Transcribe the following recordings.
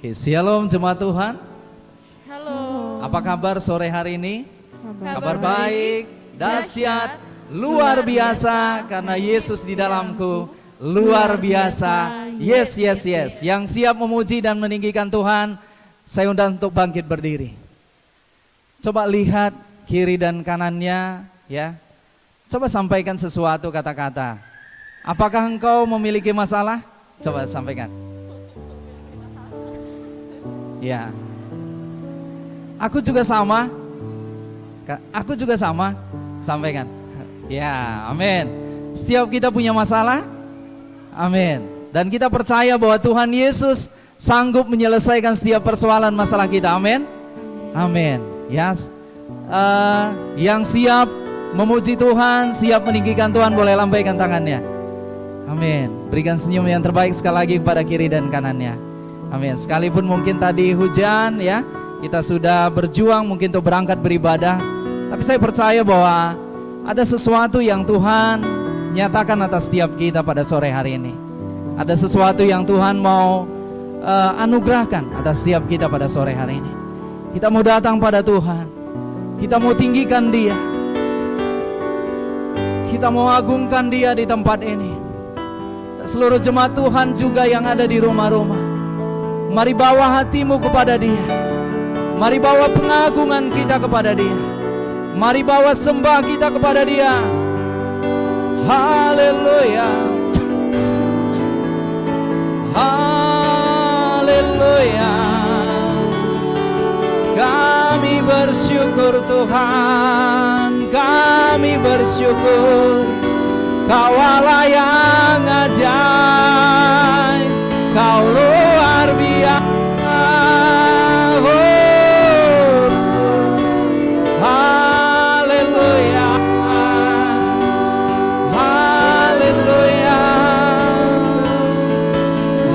Oke, shalom jemaat Tuhan. Halo. Apa kabar sore hari ini? Kabar baik, dahsyat, luar biasa karena Yesus di dalamku. Luar biasa. Yes, yes, yes. Yang siap memuji dan meninggikan Tuhan, saya undang untuk bangkit berdiri. Coba lihat kiri dan kanannya, ya. Coba sampaikan sesuatu kata-kata. Apakah engkau memiliki masalah? Coba sampaikan. Ya. Aku juga sama. Aku juga sama. Sampaikan. Ya, amin. Setiap kita punya masalah. Amin. Dan kita percaya bahwa Tuhan Yesus sanggup menyelesaikan setiap persoalan masalah kita. Amin. Amin. Ya. Yang siap memuji Tuhan, siap meninggikan Tuhan, boleh lambaikan tangannya. Amin. Berikan senyum yang terbaik sekali lagi kepada kiri dan kanannya. Amin. Sekalipun mungkin tadi hujan, ya, kita sudah berjuang mungkin untuk berangkat beribadah, tapi saya percaya bahwa ada sesuatu yang Tuhan nyatakan atas setiap kita pada sore hari ini. Ada sesuatu yang Tuhan mau anugerahkan atas setiap kita pada sore hari ini. Kita mau datang pada Tuhan, kita mau tinggikan Dia, kita mau agungkan Dia di tempat ini. Dan seluruh jemaat Tuhan juga yang ada di rumah-rumah, mari bawa hatimu kepada Dia. Mari bawa pengagungan kita kepada Dia. Mari bawa sembah kita kepada Dia. Haleluya. Haleluya. Kami bersyukur Tuhan, kami bersyukur. Kau Allah yang ajaib, Kau luar biasa. Oh, haleluya, haleluya,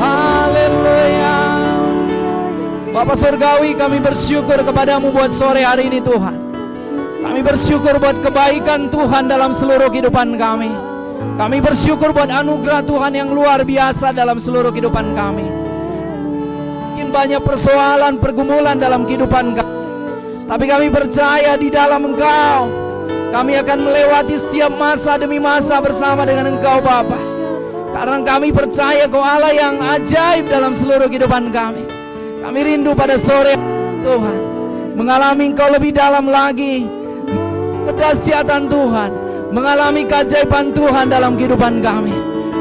haleluya. Bapa Surgawi, kami bersyukur kepadamu buat sore hari ini Tuhan. Kami bersyukur buat kebaikan Tuhan dalam seluruh kehidupan kami. Kami bersyukur buat anugerah Tuhan yang luar biasa dalam seluruh kehidupan kami. Mungkin banyak persoalan, pergumulan dalam kehidupan kami, tapi kami percaya di dalam Engkau kami akan melewati setiap masa demi masa bersama dengan Engkau Bapa. Karena kami percaya Kau Allah yang ajaib dalam seluruh kehidupan kami. Kami rindu pada sore Tuhan mengalami Engkau lebih dalam lagi, kedahsyatan Tuhan, mengalami keajaiban Tuhan dalam kehidupan kami.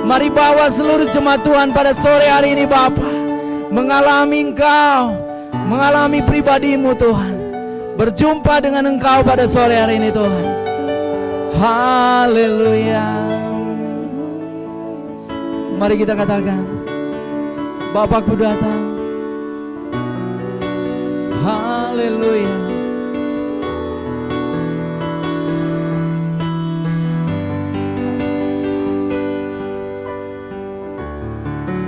Mari bawa seluruh jemaat Tuhan pada sore hari ini Bapa, mengalami Engkau, mengalami pribadimu Tuhan, berjumpa dengan Engkau pada sore hari ini Tuhan. Haleluya. Mari kita katakan, Bapakku datang. Haleluya.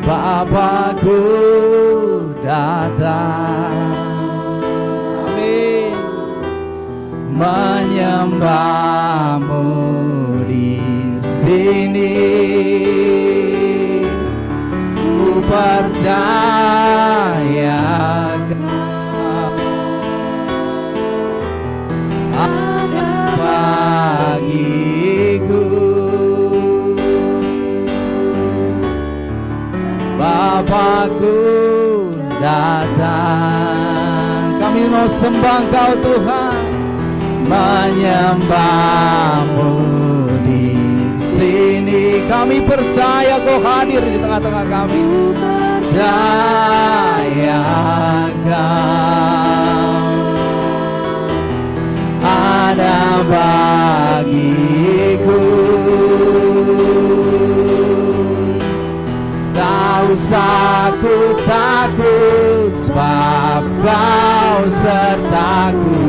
Bapakku datang, amin, menyembahmu di sini. Ku percaya ada bagiku. Bapakku datang, kami mau sembah Kau Tuhan, menyembahmu di sini. Kami percaya Kau hadir di tengah-tengah kami. Percaya Kau ada bagiku. Tak usah ku takut, sebab Kau sertaku.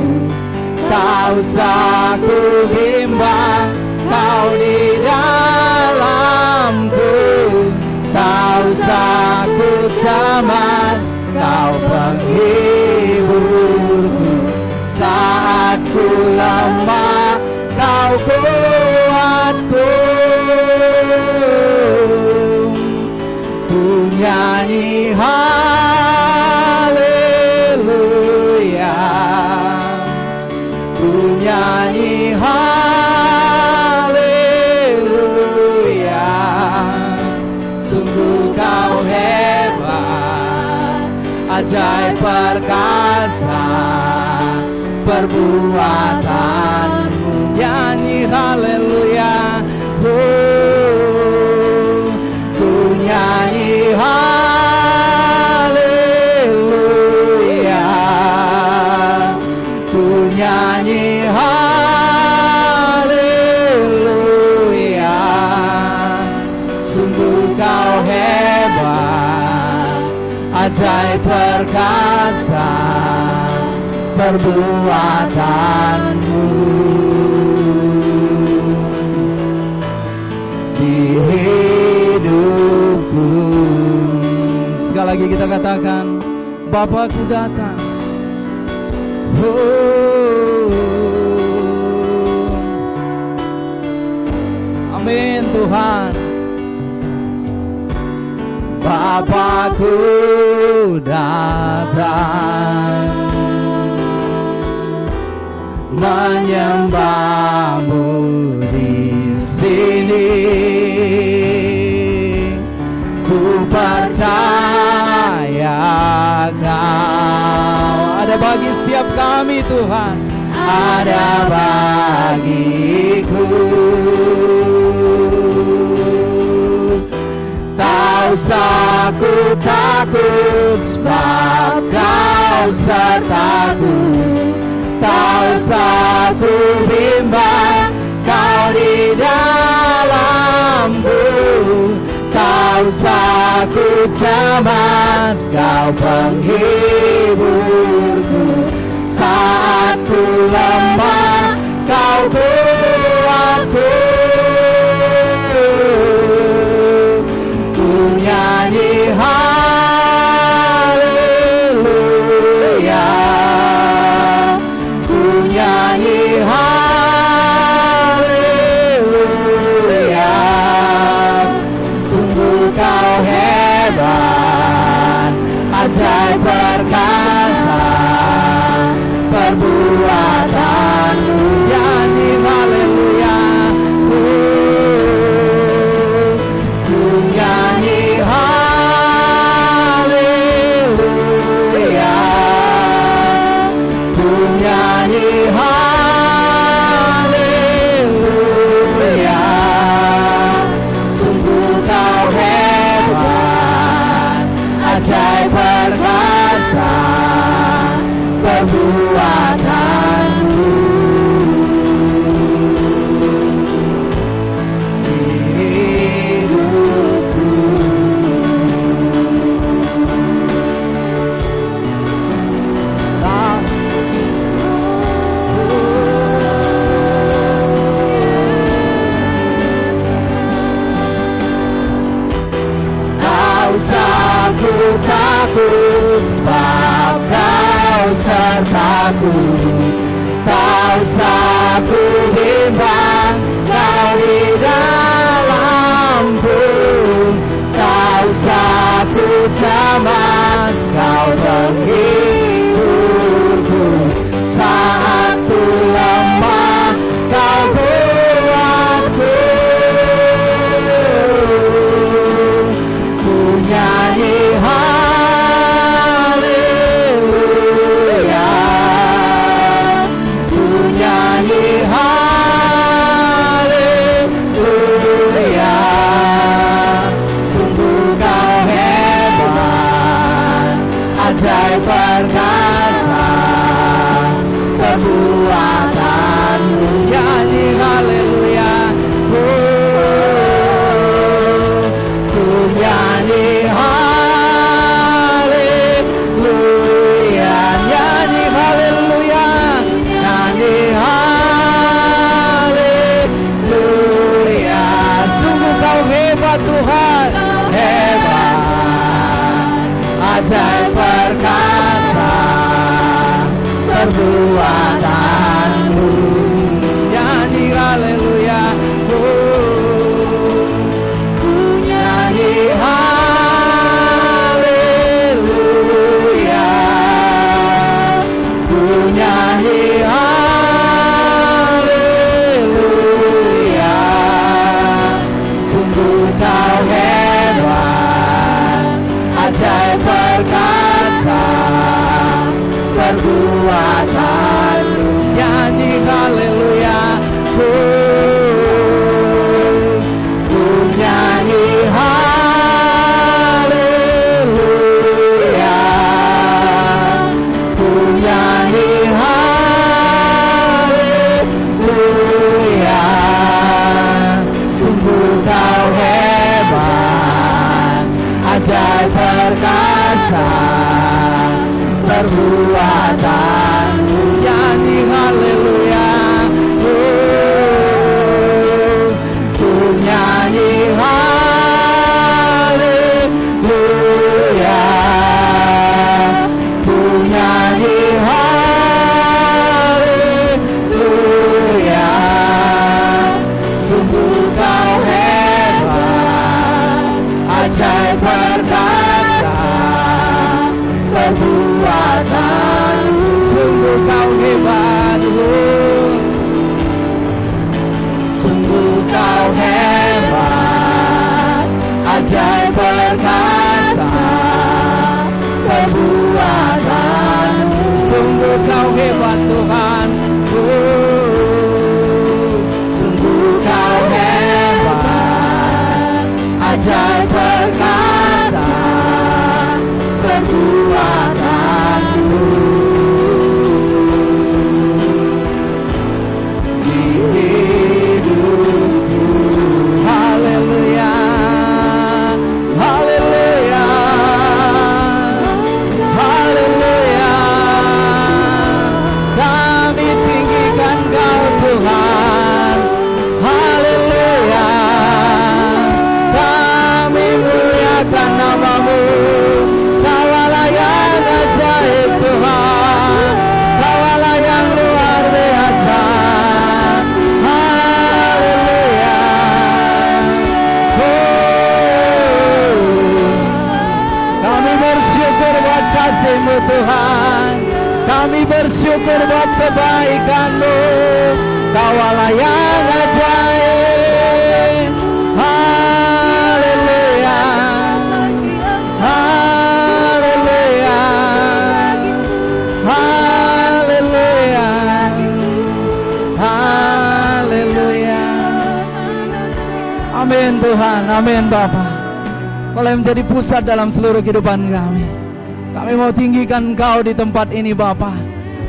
Tak usah ku bimbang, Kau di dalamku. Tak usah ku cemas, Kau penghiburku. Saat ku lemah, Kau kuatku. Ku nyanyi haleluya, Sungguh kau hebat, ajaib perkasa perbuatanmu. Nyanyi haleluya, ku nyanyi haleluya, ku nyanyi haleluya. Sungguh kau hebat, ajaib perkasa perbuatanmu di hidupku. Sekali lagi kita katakan, Bapakku datang. Amin Tuhan. Bapakku datang menyembahmu di sini. Ku percaya kau ada bagi setiap kami Tuhan, ada bagiku. Tak usah ku takut sebab kau sertaku. Tak usah ku bimbang, kau di dalamku. Tak usah ku cemas, kau penghiburku. Saat ku lemah, kau kuatku. Ku nyanyi haleluya, ku nyanyi haleluya. Sungguh kau hebat, ajaib perkasa perbuatanmu. Nyanyi haleluya, ku nyanyi haleluya, ku nyanyi haleluya. Sungguh kau hebat, ajaib perkasa perbuatanmu di hidupku. Tak usah ku takut sebab kau sertaku. Tak usah ku bimbang, kau di dalamku. Tak usah ku cemas, kau penghiburku. Saat ku lemah, kau kuatku. Ku nyanyi haleluya, ku nyanyi haleluya. Sungguh kau hebat, ajaib perkasa perbuatanmu. Nyanyi haleluya, ku nyanyi haleluya, nyanyi haleluya, nyanyi haleluya. Sungguh kau hebat Tuhan, hebat, ajaib perkasa perbuatanmu. Nyanyi haleluya, ku nyanyi haleluya, ku nyanyi haleluya. Sungguh kau hebat, ajaib perkasa perbuatanmu. Nyanyi haleluya, ku nyanyi haleluya, ku nyanyi haleluya. Sungguh kau hebat, ajaib perkasa perbuatanmu. Sungguh kau hebat, sungguh kau hebat, ajaib perkasa perbuatanmu. Sungguh kau hebat Tuhan, sungguh kau hebat, ajaib perkasa perbuatanmu. Di hidupku, haleluya, haleluya, haleluya. Kami tinggikan Kau Tuhan, haleluya. Kami muliakan nama-Mu. Kaulah yang ajaib Tuhan, Kaulah yang luar biasa, haleluya. Kami bersyukur buat kasih-Mu Tuhan, kami bersyukur buat kebaikan-Mu. Kaulah yang ajaib, haleluya, haleluya, haleluya, haleluya. Amin Tuhan, amin Bapa. Kau yang menjadi pusat dalam seluruh kehidupan kami. Kami mau tinggikan Kau di tempat ini Bapa.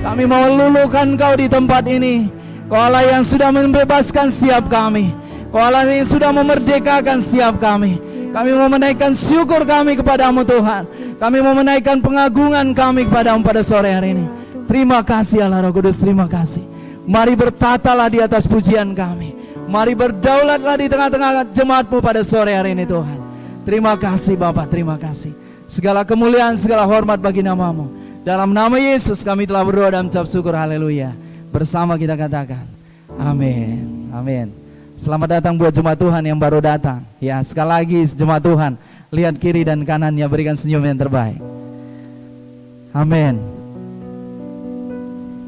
Kami mau luluhkan Kau di tempat ini. Kaulah yang sudah membebaskan setiap kami. Kaulah yang sudah memerdekakan setiap kami. Kami mau menaikkan syukur kami kepadamu Tuhan. Kami mau menaikkan pengagungan kami kepadamu pada sore hari ini. Terima kasih Allah Roh Kudus, terima kasih. Mari bertatalah di atas pujian kami. Mari berdaulatlah di tengah-tengah jemaat-Mu pada sore hari ini Tuhan. Terima kasih Bapa, terima kasih. Segala kemuliaan, segala hormat bagi nama-Mu. Dalam nama Yesus kami telah berdoa dan mengucap syukur, haleluya. Bersama kita katakan, amin, amin. Selamat datang buat jemaat Tuhan yang baru datang. Ya, sekali lagi jemaat Tuhan, lihat kiri dan kanannya, berikan senyum yang terbaik. Amin.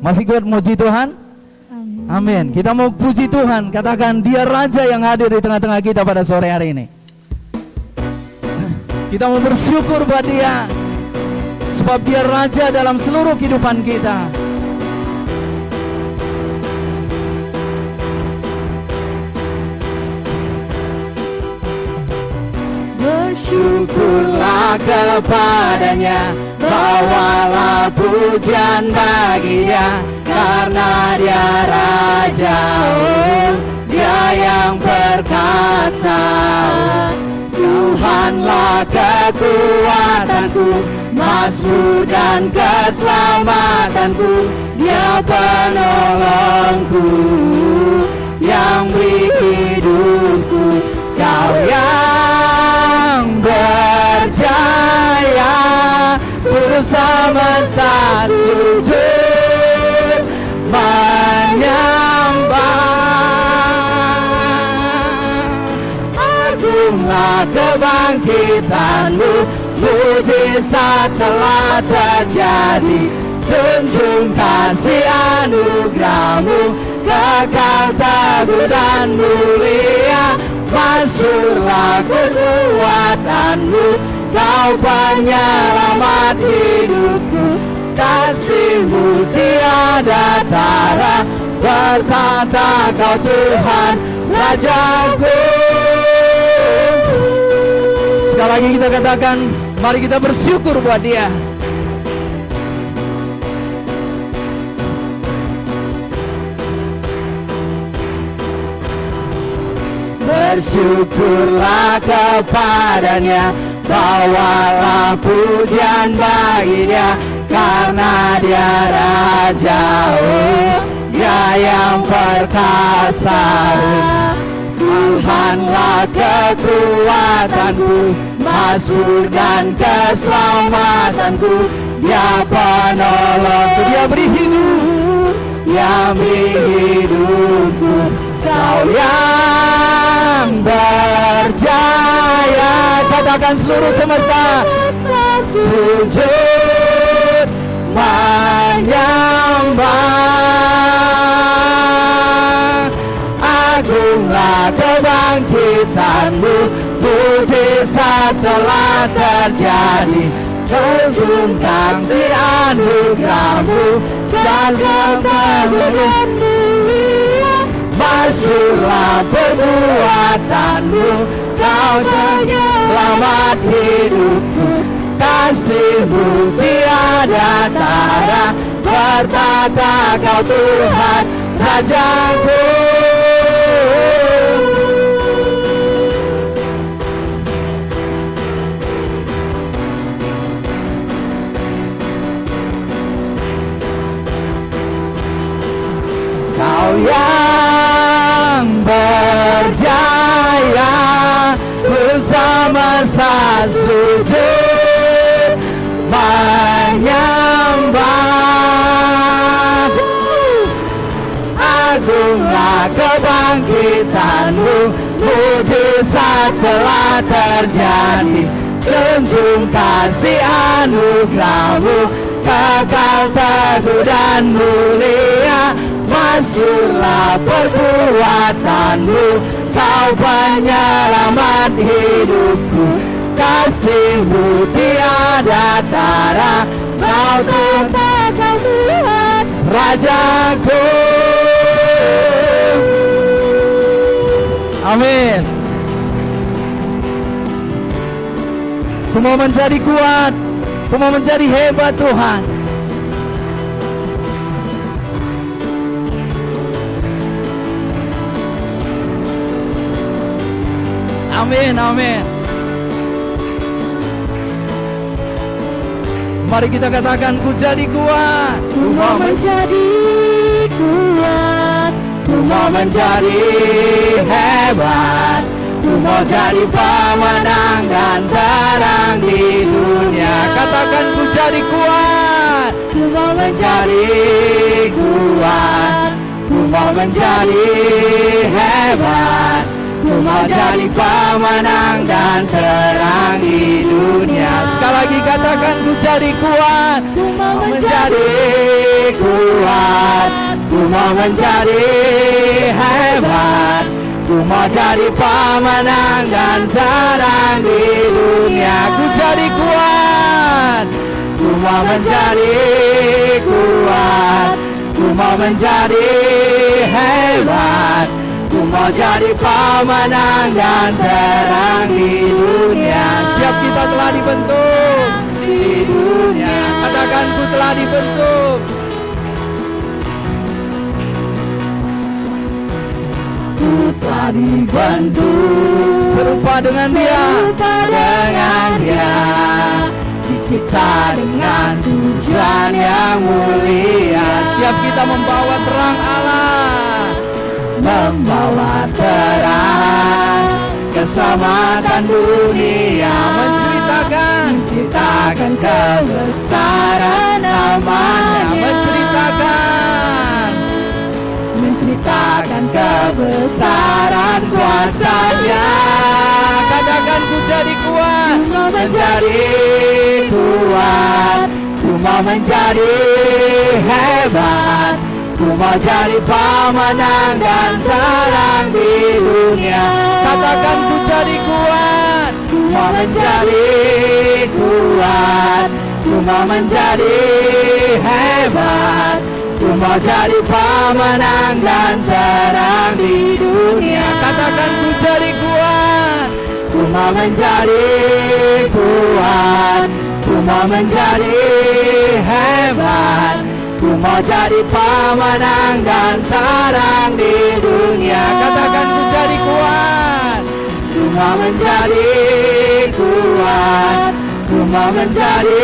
Masih kuat memuji Tuhan? Amin. Kita mau puji Tuhan, katakan Dia Raja yang hadir di tengah-tengah kita pada sore hari ini. Kita mau bersyukur buat Dia, sebab Dia Raja dalam seluruh kehidupan kita. Bersyukurlah kepadanya, bawalah pujian bagi Dia, karena Dia Raja, Dia yang perkasa. Tuhanlah kekuatanku, mazmur dan keselamatanku. Dia penolongku, yang beri hidupku. Kau yang berjaya, seluruh semesta sujud menyembah. Agunglah kebangkitan-Mu, mujizat telah terjadi. Junjung kasih anugerah-Mu, kekal teguh dan mulia. Masyhurlah kekuatan-Mu, Kau penyelamat hidupku. Kasih-Mu tiada tara, bertata Kau Tuhan Rajaku. Sekali lagi kita katakan, mari kita bersyukur buat Dia. Bersyukurlah kepadanya, bawalah pujian bagi Dia, karena Dia Raja, Dia yang perkasa. Tuhanlah kekuatanku, mazmur dan keselamatanku, Dia penolongku. Dia beri hidup, Dia beri hidupku. Kau yang berjaya, katakan seluruh semesta sujud menyembah. Agunglah kebangkitanmu, mujizat telah terjadi. Terjun kasih anugerahmu dan selamatmu. Masyhurlah perbuatanmu, Kau penyelamat hidupku. Kasih-Mu tiada tara, bertata Kau Tuhan Rajaku. Kau yang berjaya, bersama-sama sujud menyembah. Agunglah kebangkitanmu, mujizat telah terjadi. Junjung kasih anugerahmu, kekal teguh dan mulia. Masyhurlah perbuatanmu, Kau penyelamat hidupku. Kasih-Mu tiada tara, Kau tetap Tuhan Rajaku. Amin. Ku mau menjadi kuat, ku mau menjadi hebat Tuhan. Amin, amin. Mari kita katakan, ku jadi kuat. Ku mau menjadi kuat, Ku mau menjadi hebat. Ku mau jadi pemenang dan terang di dunia. Katakan, ku jadi kuat. ku mau Menjadi kuat. Ku mau menjadi hebat. Ku mau jadi pemenang dan terang di dunia. Sekali lagi katakan, ku jadi kuat. Ku mau Menjadi kuat. Ku mau menjadi hebat. Ku mau jadi pemenang dan terang di dunia. Ku jadi kuat. Ku mau menjadi kuat. Ku mau menjadi hebat. Ku mau jadi pemenang dan terang di dunia. Setiap kita telah dibentuk di dunia. Katakan, ku telah dibentuk. Ku telah dibentuk serupa dengan Dia, dengan Dia. Dicipta dengan tujuan yang mulia. Setiap kita membawa terang Allah, membawa terang keselamatan dunia, menceritakan kebesaran namanya, menceritakan kebesaran kuasanya. Katakan, ku jadi kuat. Menjadi kuat. Ku mau menjadi hebat. Ku mau jadi pemenang dan terang di dunia. Katakan, ku jadi kuat. Ku mau menjadi kuat. Ku mau menjadi hebat. Ku mau jadi pemenang dan terang di dunia. Katakan, ku jadi kuat. Ku mau menjadi kuat. Ku mau menjadi hebat. Ku mau jadi pemenang dan terang di dunia. Katakan, ku jadi kuat. Ku mau menjadi kuat, ku mau menjadi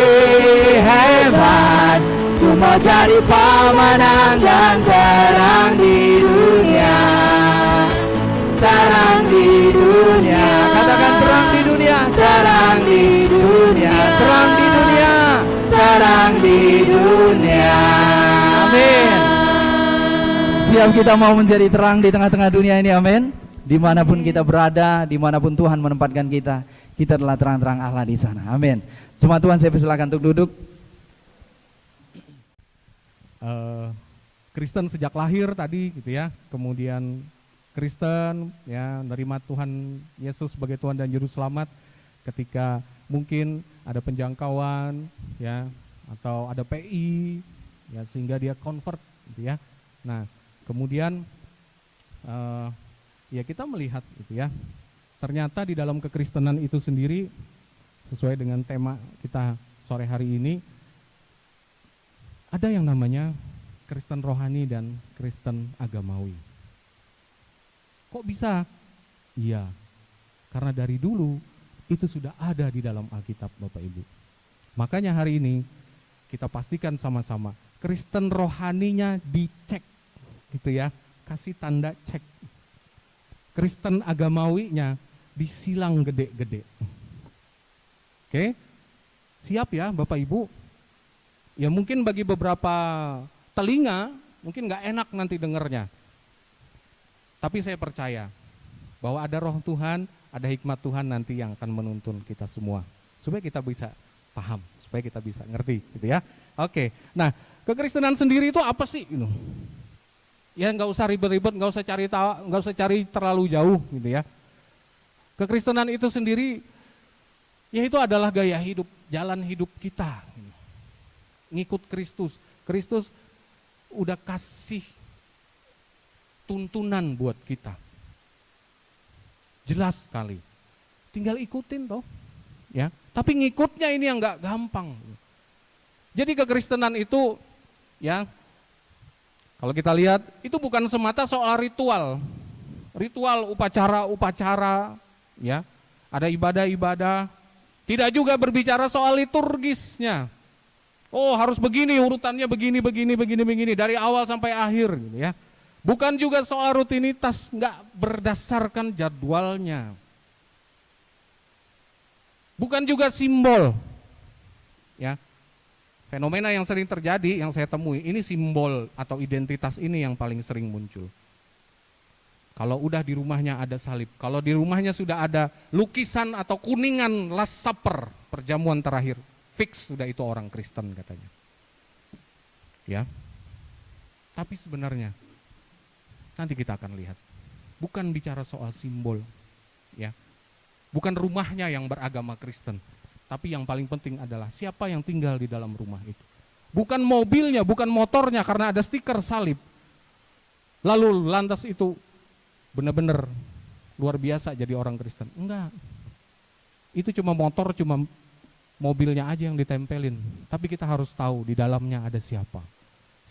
hebat, ku mau jadi pemenang dan terang di dunia. Terang di dunia, katakan terang di dunia, terang di dunia, terang di dunia, terang di dunia. Amin. Setiap kita mau menjadi terang di tengah-tengah dunia ini, amin. Dimanapun kita berada, dimanapun Tuhan menempatkan kita, kita adalah terang-terang Allah di sana, amin. Jemaat Tuhan, saya persilakan untuk duduk. Kristen sejak lahir tadi gitu ya, kemudian Kristen ya menerima Tuhan Yesus sebagai Tuhan dan Juru Selamat ketika mungkin ada penjangkauan ya atau ada PI ya sehingga dia convert gitu ya. Nah kemudian ya kita melihat gitu ya, ternyata di dalam kekristenan itu sendiri sesuai dengan tema kita sore hari ini ada yang namanya Kristen rohani dan Kristen agamawi. Kok bisa? Iya, karena dari dulu itu sudah ada di dalam Alkitab, Bapak Ibu. Makanya hari ini kita pastikan sama-sama Kristen rohaninya dicek gitu ya, kasih tanda cek. Kristen agamawinya disilang gede-gede. Oke, siap ya Bapak Ibu? Ya mungkin bagi beberapa telinga mungkin nggak enak nanti dengarnya. Tapi saya percaya bahwa ada roh Tuhan, ada hikmat Tuhan nanti yang akan menuntun kita semua. Supaya kita bisa paham, supaya kita bisa ngerti gitu ya. Oke, nah kekristenan sendiri itu apa sih? Ya nggak usah ribet-ribet, nggak usah cari tahu, nggak usah cari terlalu jauh gitu ya. Kekristenan itu sendiri, ya itu adalah gaya hidup, jalan hidup kita. Ngikut Kristus. Kristus udah kasih tuntunan buat kita. Jelas sekali. Tinggal ikutin toh. Ya. Tapi ngikutnya ini yang nggak gampang. Jadi kekristenan itu ya kalau kita lihat itu bukan semata soal ritual. Ritual upacara-upacara ya. Ada ibadah-ibadah. Tidak juga berbicara soal liturgisnya. Oh harus begini urutannya begini dari awal sampai akhir gitu ya. Bukan juga soal rutinitas, nggak berdasarkan jadwalnya. Bukan juga simbol. Ya. Fenomena yang sering terjadi yang saya temui, ini simbol atau identitas ini yang paling sering muncul. Kalau udah di rumahnya ada salib, kalau di rumahnya sudah ada lukisan atau kuningan Last Supper, perjamuan terakhir, fix sudah itu orang Kristen katanya. Ya. Tapi sebenarnya nanti kita akan lihat. Bukan bicara soal simbol, ya. Bukan rumahnya yang beragama Kristen, tapi yang paling penting adalah siapa yang tinggal di dalam rumah itu. Bukan mobilnya, bukan motornya karena ada stiker salib. Lalu lantas itu benar-benar luar biasa jadi orang Kristen. Enggak. Itu cuma motor, cuma mobilnya aja yang ditempelin. Tapi kita harus tahu di dalamnya ada siapa.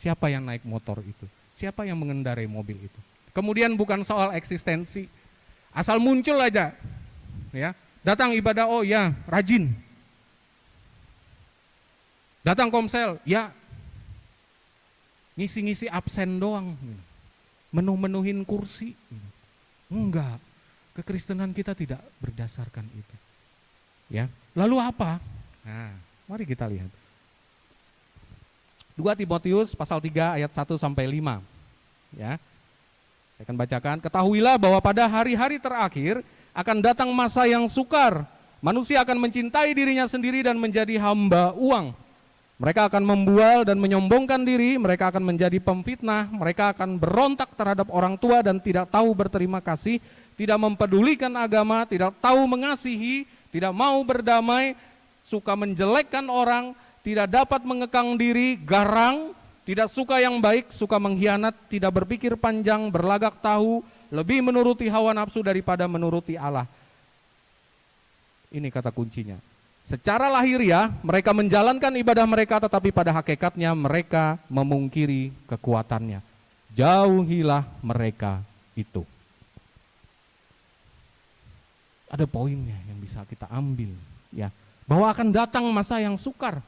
Siapa yang naik motor itu? Siapa yang mengendarai mobil itu? Kemudian bukan soal eksistensi. Asal muncul aja. Ya, datang ibadah, oh ya, rajin. Datang komsel, ya. Ngisi-ngisi absen doang. Menuh-menuhin kursi. Enggak. Kekristenan kita tidak berdasarkan itu. Ya. Lalu apa? Nah, mari kita lihat. 2 Timotius pasal 3 ayat 1 sampai 5. Ya. Saya akan bacakan, ketahuilah bahwa pada hari-hari terakhir akan datang masa yang sukar. Manusia akan mencintai dirinya sendiri dan menjadi hamba uang. Mereka akan membual dan menyombongkan diri, mereka akan menjadi pemfitnah, mereka akan berontak terhadap orang tua dan tidak tahu berterima kasih, tidak mempedulikan agama, tidak tahu mengasihi, tidak mau berdamai, suka menjelekkan orang, tidak dapat mengekang diri, garang, tidak suka yang baik, suka mengkhianat, tidak berpikir panjang, berlagak tahu, lebih menuruti hawa nafsu daripada menuruti Allah. Ini kata kuncinya. Secara lahiriah mereka menjalankan ibadah mereka, tetapi pada hakikatnya mereka memungkiri kekuatannya. Jauhilah mereka itu. ada poinnya yang bisa kita ambil, ya. Bahwa akan datang masa yang sukar.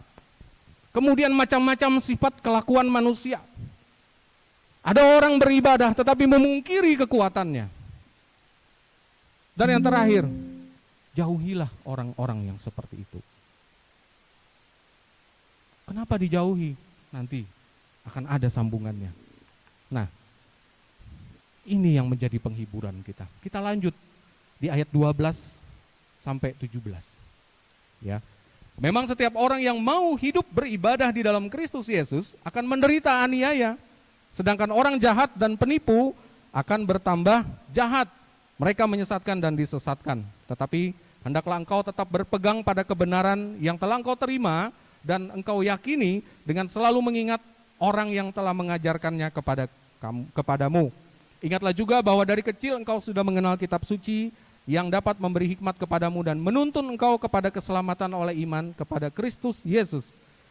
Kemudian macam-macam sifat kelakuan manusia. Ada orang beribadah tetapi memungkiri kekuatannya. Dan yang terakhir, jauhilah orang-orang yang seperti itu. Kenapa dijauhi? Nanti akan ada sambungannya. Nah, ini yang menjadi penghiburan kita. Kita lanjut di ayat 12 sampai 17. Ya. Memang setiap orang yang mau hidup beribadah di dalam Kristus Yesus akan menderita aniaya. Sedangkan orang jahat dan penipu akan bertambah jahat. Mereka menyesatkan dan disesatkan. Tetapi hendaklah engkau tetap berpegang pada kebenaran yang telah engkau terima dan engkau yakini dengan selalu mengingat orang yang telah mengajarkannya kepadamu. Ingatlah juga bahwa dari kecil engkau sudah mengenal kitab suci yang dapat memberi hikmat kepadamu dan menuntun engkau kepada keselamatan oleh iman kepada Kristus Yesus.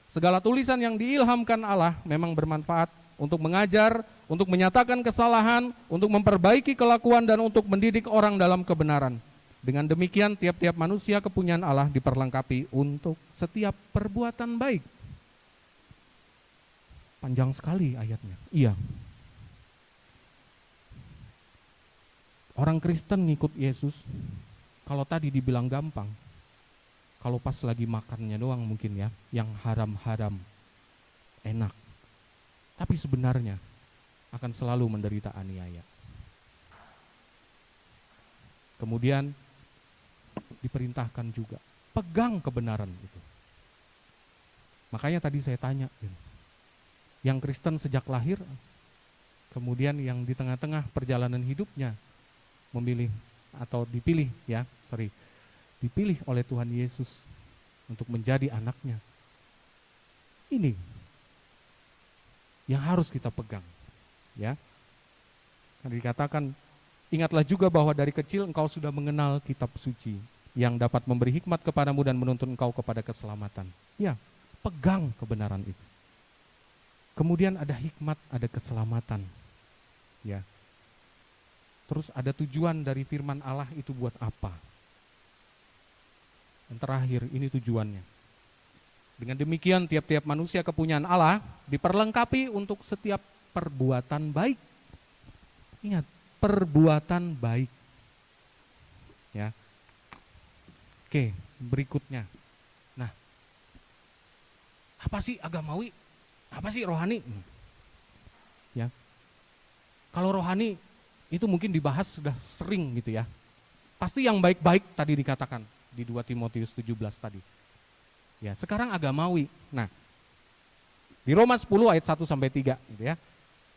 Segala tulisan yang diilhamkan Allah memang bermanfaat untuk mengajar, untuk menyatakan kesalahan, untuk memperbaiki kelakuan dan untuk mendidik orang dalam kebenaran. Dengan demikian tiap-tiap manusia kepunyaan Allah diperlengkapi untuk setiap perbuatan baik. Panjang sekali ayatnya. Iya. Orang Kristen ngikut Yesus, kalau tadi dibilang gampang, kalau pas lagi makannya doang mungkin ya, yang haram-haram, enak. Tapi sebenarnya akan selalu menderita aniaya. Kemudian diperintahkan juga, pegang kebenaran itu. Makanya tadi saya tanya, yang Kristen sejak lahir, kemudian yang di tengah-tengah perjalanan hidupnya, memilih atau dipilih dipilih oleh Tuhan Yesus untuk menjadi anaknya. Ini yang harus kita pegang, ya. Kan dikatakan, ingatlah juga bahwa dari kecil engkau sudah mengenal kitab suci yang dapat memberi hikmat kepadamu dan menuntun engkau kepada keselamatan. Ya, pegang kebenaran itu. Kemudian ada hikmat, ada keselamatan. Ya. Terus ada tujuan dari firman Allah itu buat apa? Dan terakhir, ini tujuannya. Dengan demikian tiap-tiap manusia kepunyaan Allah diperlengkapi untuk setiap perbuatan baik. Ingat, perbuatan baik. Ya. Oke, berikutnya. Nah, apa sih agamawi? Apa sih rohani? Ya. Kalau rohani itu mungkin dibahas sudah sering gitu ya. Pasti yang baik-baik tadi dikatakan di 2 Timotius 17 tadi. Ya, sekarang agamawi. Nah, di Roma 10 ayat 1 sampai 3 gitu ya.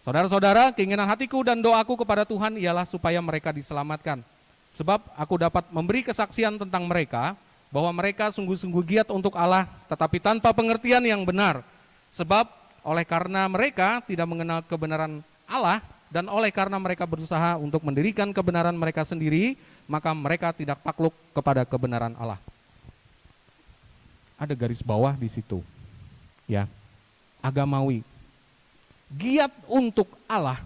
Saudara-saudara, keinginan hatiku dan doaku kepada Tuhan ialah supaya mereka diselamatkan. Sebab aku dapat memberi kesaksian tentang mereka bahwa mereka sungguh-sungguh giat untuk Allah, tetapi tanpa pengertian yang benar. Sebab oleh karena mereka tidak mengenal kebenaran Allah, dan oleh karena mereka berusaha untuk mendirikan kebenaran mereka sendiri, maka mereka tidak takluk kepada kebenaran Allah. Ada garis bawah di situ. Ya. Agamawi. Giat untuk Allah,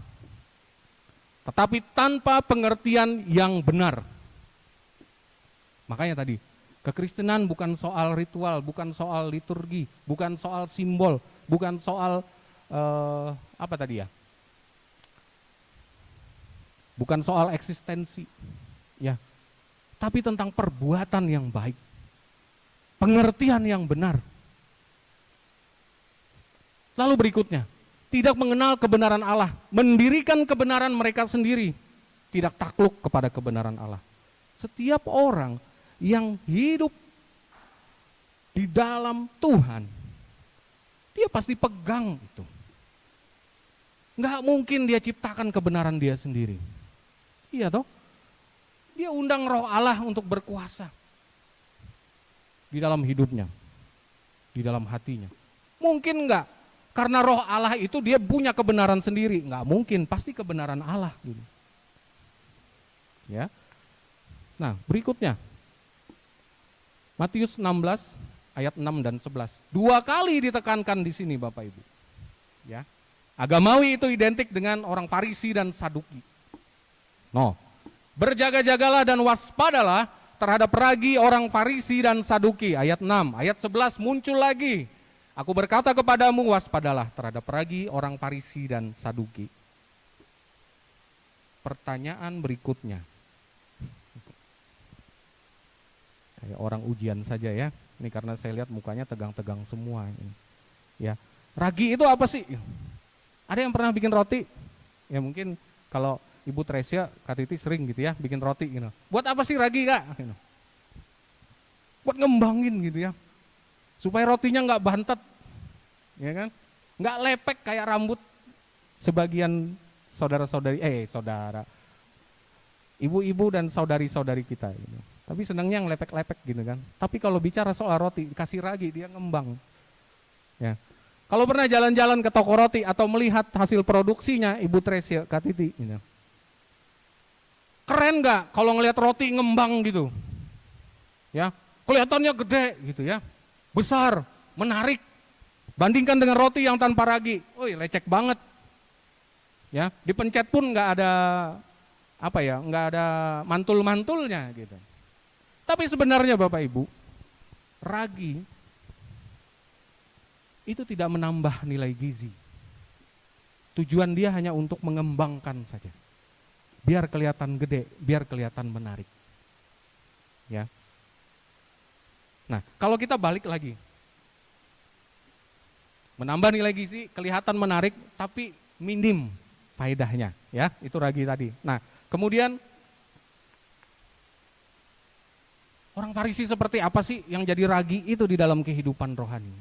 tetapi tanpa pengertian yang benar. Makanya tadi, kekristenan bukan soal ritual, bukan soal liturgi, bukan soal simbol, bukan soal apa tadi ya? Bukan soal eksistensi, ya, tapi tentang perbuatan yang baik, pengertian yang benar. Lalu berikutnya, tidak mengenal kebenaran Allah, mendirikan kebenaran mereka sendiri, tidak takluk kepada kebenaran Allah. Setiap orang yang hidup di dalam Tuhan, dia pasti pegang itu. Nggak mungkin dia ciptakan kebenaran dia sendiri. Iya toh? Dia undang roh Allah untuk berkuasa di dalam hidupnya, di dalam hatinya. Mungkin enggak? Karena roh Allah itu dia punya kebenaran sendiri. Enggak mungkin, pasti kebenaran Allah. Gitu. Ya. Nah, berikutnya. Matius 16 ayat 6 dan 11. 2 kali ditekankan di sini Bapak Ibu. Ya. Agamawi itu identik dengan orang Farisi dan Saduki. No. Berjaga-jagalah dan waspadalah terhadap ragi orang Farisi dan Saduki. Ayat 6, ayat 11 muncul lagi. Aku berkata kepadamu, waspadalah terhadap ragi orang Farisi dan Saduki. Pertanyaan berikutnya. Kayak orang ujian saja ya. Ini karena saya lihat mukanya tegang-tegang semua. Ya, ragi itu apa sih? Ada yang pernah bikin roti? Ya mungkin kalau Ibu Tresia, Kak Titi sering gitu ya bikin roti gitu. Buat apa sih ragi, Kak? Gitu. Buat ngembangin gitu ya. Supaya rotinya nggak bantet. Ya kan? Nggak lepek kayak rambut sebagian saudara-saudari, ibu-ibu dan saudari-saudari kita gitu. Tapi senangnya yang lepek-lepek gitu kan. Tapi kalau bicara soal roti, dikasih ragi dia ngembang. Ya. Kalau pernah jalan-jalan ke toko roti atau melihat hasil produksinya Ibu Tresia, Kak Titi gitu. Keren nggak kalau ngelihat roti ngembang gitu? Ya, kelihatannya gede gitu ya, besar, menarik. Bandingkan dengan roti yang tanpa ragi, lecek banget. Ya, dipencet pun nggak ada nggak ada mantul-mantulnya gitu. Tapi sebenarnya Bapak Ibu, ragi itu tidak menambah nilai gizi. Tujuan dia hanya untuk mengembangkan saja. Biar kelihatan gede, biar kelihatan menarik. Ya. Nah, kalau kita balik lagi. Menambah nilai gizi, kelihatan menarik, tapi minim faedahnya. Ya, itu ragi tadi. Nah, kemudian orang Farisi seperti apa sih yang jadi ragi itu di dalam kehidupan rohani?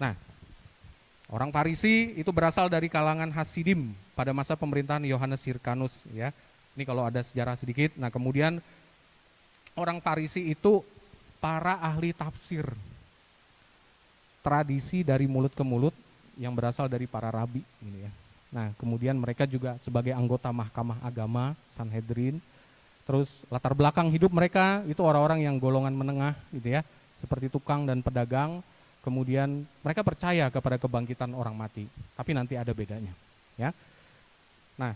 Nah, orang Farisi itu berasal dari kalangan Hasidim pada masa pemerintahan Yohanes Hyrcanus ya. Ini kalau ada sejarah sedikit. Nah, kemudian orang Farisi itu para ahli tafsir. Tradisi dari mulut ke mulut yang berasal dari para rabi gitu ya. Nah, kemudian mereka juga sebagai anggota Mahkamah Agama Sanhedrin. Terus latar belakang hidup mereka itu orang-orang yang golongan menengah gitu ya, seperti tukang dan pedagang. Kemudian mereka percaya kepada kebangkitan orang mati, tapi nanti ada bedanya, ya. Nah,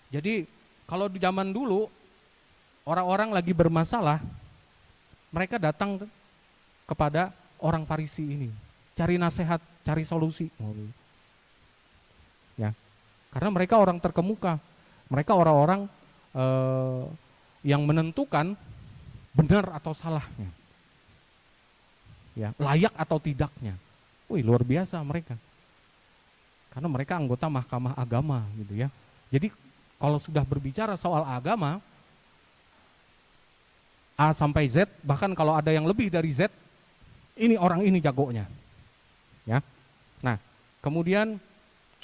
jadi kalau di zaman dulu orang-orang lagi bermasalah, mereka datang kepada orang Farisi ini, cari nasihat, cari solusi, ya. Karena mereka orang terkemuka, mereka orang-orang yang menentukan benar atau salahnya. Ya, layak atau tidaknya. Luar biasa mereka. Karena mereka anggota Mahkamah Agama gitu ya. Jadi kalau sudah berbicara soal agama A sampai Z, bahkan kalau ada yang lebih dari Z, ini orang ini jagonya. Ya. Nah, kemudian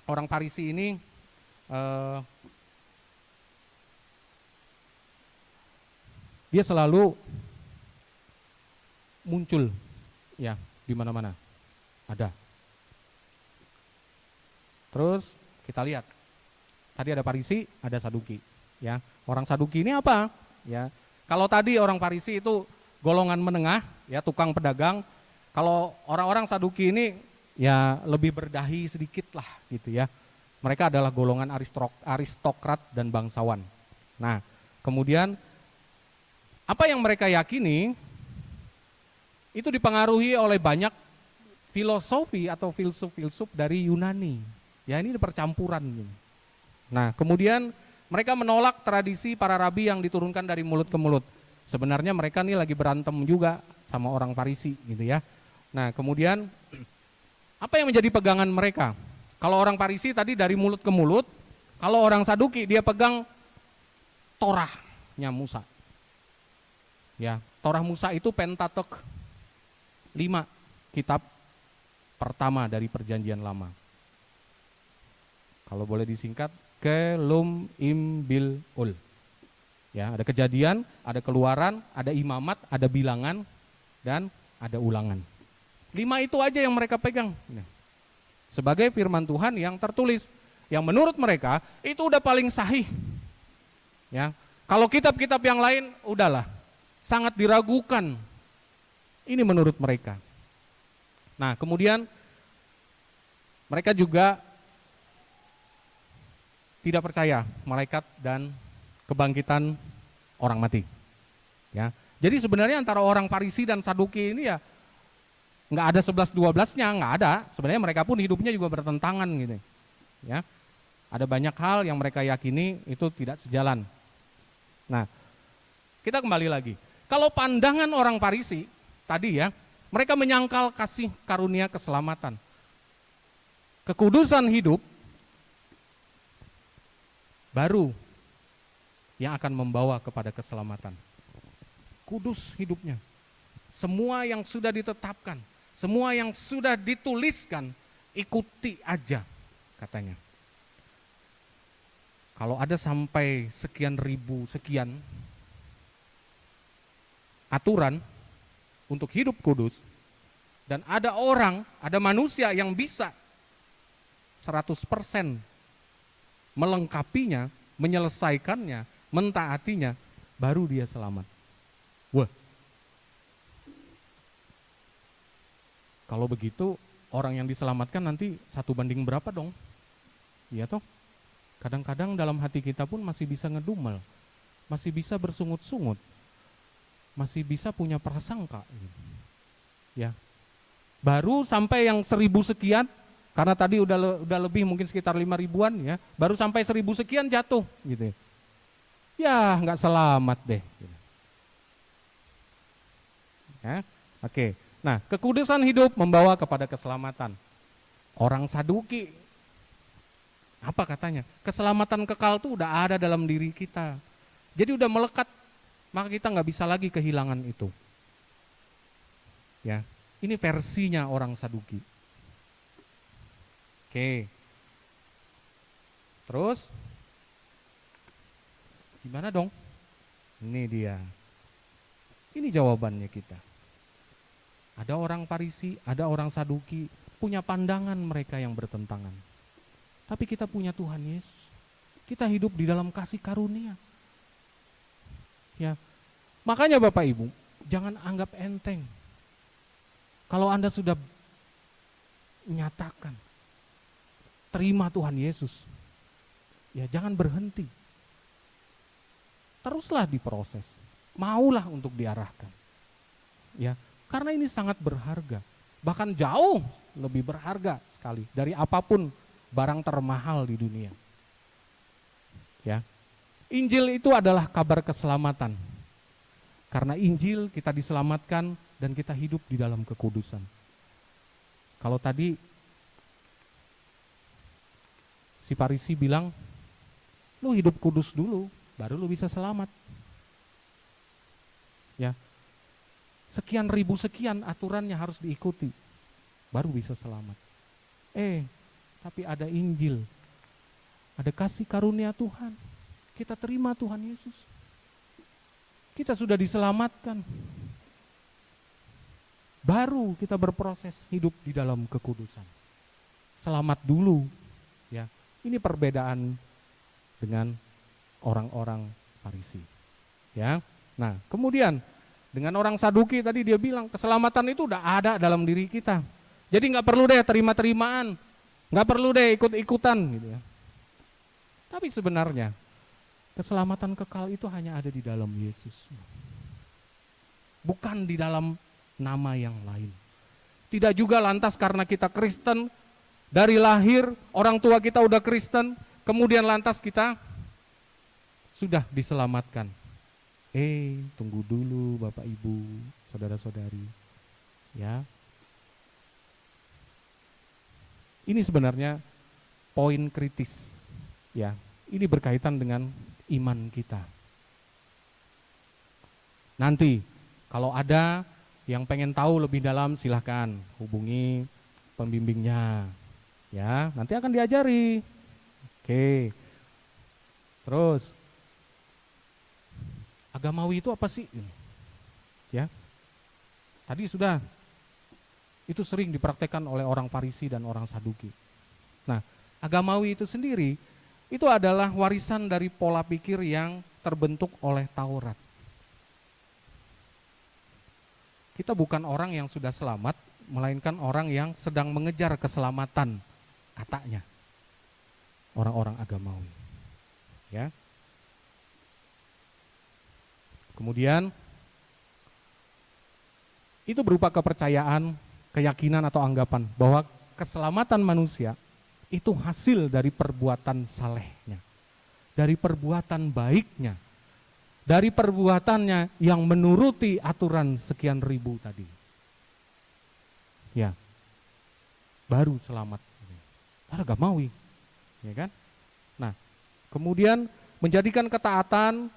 orang Farisi ini dia selalu muncul ya, di mana-mana ada. Terus kita lihat, tadi ada Farisi, ada Saduki. Ya, orang Saduki ini apa? Ya, kalau tadi orang Farisi itu golongan menengah, ya tukang pedagang. Kalau orang-orang Saduki ini ya lebih berdahi sedikit lah, gitu ya. Mereka adalah golongan aristokrat dan bangsawan. Nah, kemudian apa yang mereka yakini? Itu dipengaruhi oleh banyak filosofi atau filsuf-filsuf dari Yunani. Ya, ini percampuran. Nah, kemudian mereka menolak tradisi para rabi yang diturunkan dari mulut ke mulut. Sebenarnya mereka nih lagi berantem juga sama orang Farisi gitu ya. Nah, kemudian apa yang menjadi pegangan mereka? Kalau orang Farisi tadi dari mulut ke mulut, kalau orang Saduki dia pegang Torahnya Musa. Ya, Torah Musa itu Pentateuch. 5 kitab pertama dari perjanjian lama. Kalau boleh disingkat, Kelum Imbil Ul. Ya, ada Kejadian, ada Keluaran, ada Imamat, ada Bilangan, dan ada Ulangan. 5 itu aja yang mereka pegang. Sebagai firman Tuhan yang tertulis, yang menurut mereka itu udah paling sahih. Ya, kalau kitab-kitab yang lain udahlah sangat diragukan. Ini menurut mereka. Nah, kemudian mereka juga tidak percaya malaikat dan kebangkitan orang mati. Ya. Jadi sebenarnya antara orang Farisi dan Saduki ini ya nggak ada 11-12-nya, nggak ada. Sebenarnya mereka pun hidupnya juga bertentangan gitu. Ya. Ada banyak hal yang mereka yakini itu tidak sejalan. Nah, kita kembali lagi. Kalau pandangan orang Farisi tadi ya, mereka menyangkal kasih karunia keselamatan. Kekudusan hidup baru yang akan membawa kepada keselamatan. Kudus hidupnya. Semua yang sudah ditetapkan, semua yang sudah dituliskan, ikuti aja katanya. Kalau ada sampai sekian ribu, sekian aturan untuk hidup kudus, dan ada orang, ada manusia yang bisa 100% melengkapinya, menyelesaikannya, mentaatinya, baru dia selamat. Wah, kalau begitu orang yang diselamatkan nanti 1 banding berapa dong? Iya toh? Kadang-kadang dalam hati kita pun masih bisa ngedumel, masih bisa bersungut-sungut, masih bisa punya prasangka. Ya, baru sampai yang 1000 sekian, karena tadi udah lebih mungkin sekitar 5.000-an ya, baru sampai 1000 sekian jatuh gitu. Ya, nggak selamat deh. Ya, oke. Nah, kekudusan hidup membawa kepada keselamatan. Orang Saduki, apa katanya? Keselamatan kekal itu udah ada dalam diri kita. Jadi udah melekat, maka kita nggak bisa lagi kehilangan itu. Ya, ini versinya orang Saduki. Oke. Terus, gimana dong? Ini dia. Ini jawabannya kita. Ada orang Farisi, ada orang Saduki, punya pandangan mereka yang bertentangan. Tapi kita punya Tuhan Yesus. Kita hidup di dalam kasih karunia. Ya. Makanya Bapak Ibu, jangan anggap enteng. Kalau Anda sudah nyatakan, terima Tuhan Yesus, ya jangan berhenti. Teruslah diproses. Maulah untuk diarahkan. Ya. Karena ini sangat berharga, bahkan jauh lebih berharga sekali dari apapun barang termahal di dunia. Ya, Injil itu adalah kabar keselamatan. Karena Injil kita diselamatkan dan kita hidup di dalam kekudusan. Kalau tadi si Farisi bilang, lu hidup kudus dulu, baru lu bisa selamat. Ya. Sekian ribu sekian aturannya harus diikuti, baru bisa selamat. Tapi ada Injil, ada kasih karunia Tuhan. Kita terima Tuhan Yesus. Kita sudah diselamatkan. Baru kita berproses hidup di dalam kekudusan. Selamat dulu, ya. Ini perbedaan dengan orang-orang Farisi. Ya. Nah, kemudian dengan orang Saduki tadi dia bilang keselamatan itu udah ada dalam diri kita. Jadi nggak perlu deh terima-terimaan, nggak perlu deh ikut-ikutan gitu ya. Tapi sebenarnya keselamatan kekal itu hanya ada di dalam Yesus, bukan di dalam nama yang lain. Tidak juga lantas karena kita Kristen dari lahir orang tua kita udah Kristen, kemudian lantas kita sudah diselamatkan. Tunggu dulu Bapak Ibu, saudara-saudari. Ya. Ini sebenarnya poin kritis. Ya. Ini berkaitan dengan iman kita. Nanti kalau ada yang pengen tahu lebih dalam silahkan hubungi pembimbingnya. Ya, nanti akan diajari. Oke. Terus agamawi itu apa sih? Ya. Tadi sudah itu sering dipraktekkan oleh orang Farisi dan orang Saduki. Nah, agamawi itu sendiri itu adalah warisan dari pola pikir yang terbentuk oleh Taurat. Kita bukan orang yang sudah selamat, melainkan orang yang sedang mengejar keselamatan, katanya. Orang-orang agamawi. Ya. Kemudian itu berupa kepercayaan, keyakinan atau anggapan bahwa keselamatan manusia itu hasil dari perbuatan salehnya, dari perbuatan baiknya, dari perbuatannya yang menuruti aturan sekian ribu tadi. Ya, baru selamat. Agamawi, ya kan? Nah, kemudian menjadikan ketaatan,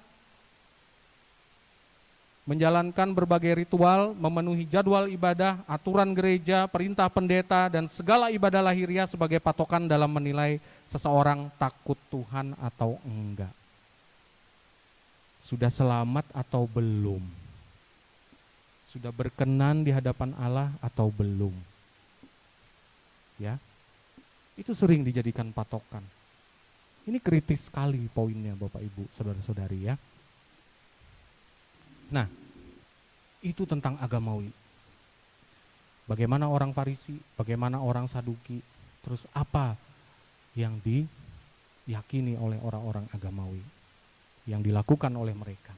menjalankan berbagai ritual, memenuhi jadwal ibadah, aturan gereja, perintah pendeta, dan segala ibadah lahiriah sebagai patokan dalam menilai seseorang takut Tuhan atau enggak. Sudah selamat atau belum? Sudah berkenan di hadapan Allah atau belum? Ya, itu sering dijadikan patokan. Ini kritis sekali poinnya Bapak Ibu, saudara-saudari ya. Nah, itu tentang agamawi. Bagaimana orang Farisi, bagaimana orang Saduki, terus apa yang diyakini oleh orang-orang agamawi, yang dilakukan oleh mereka.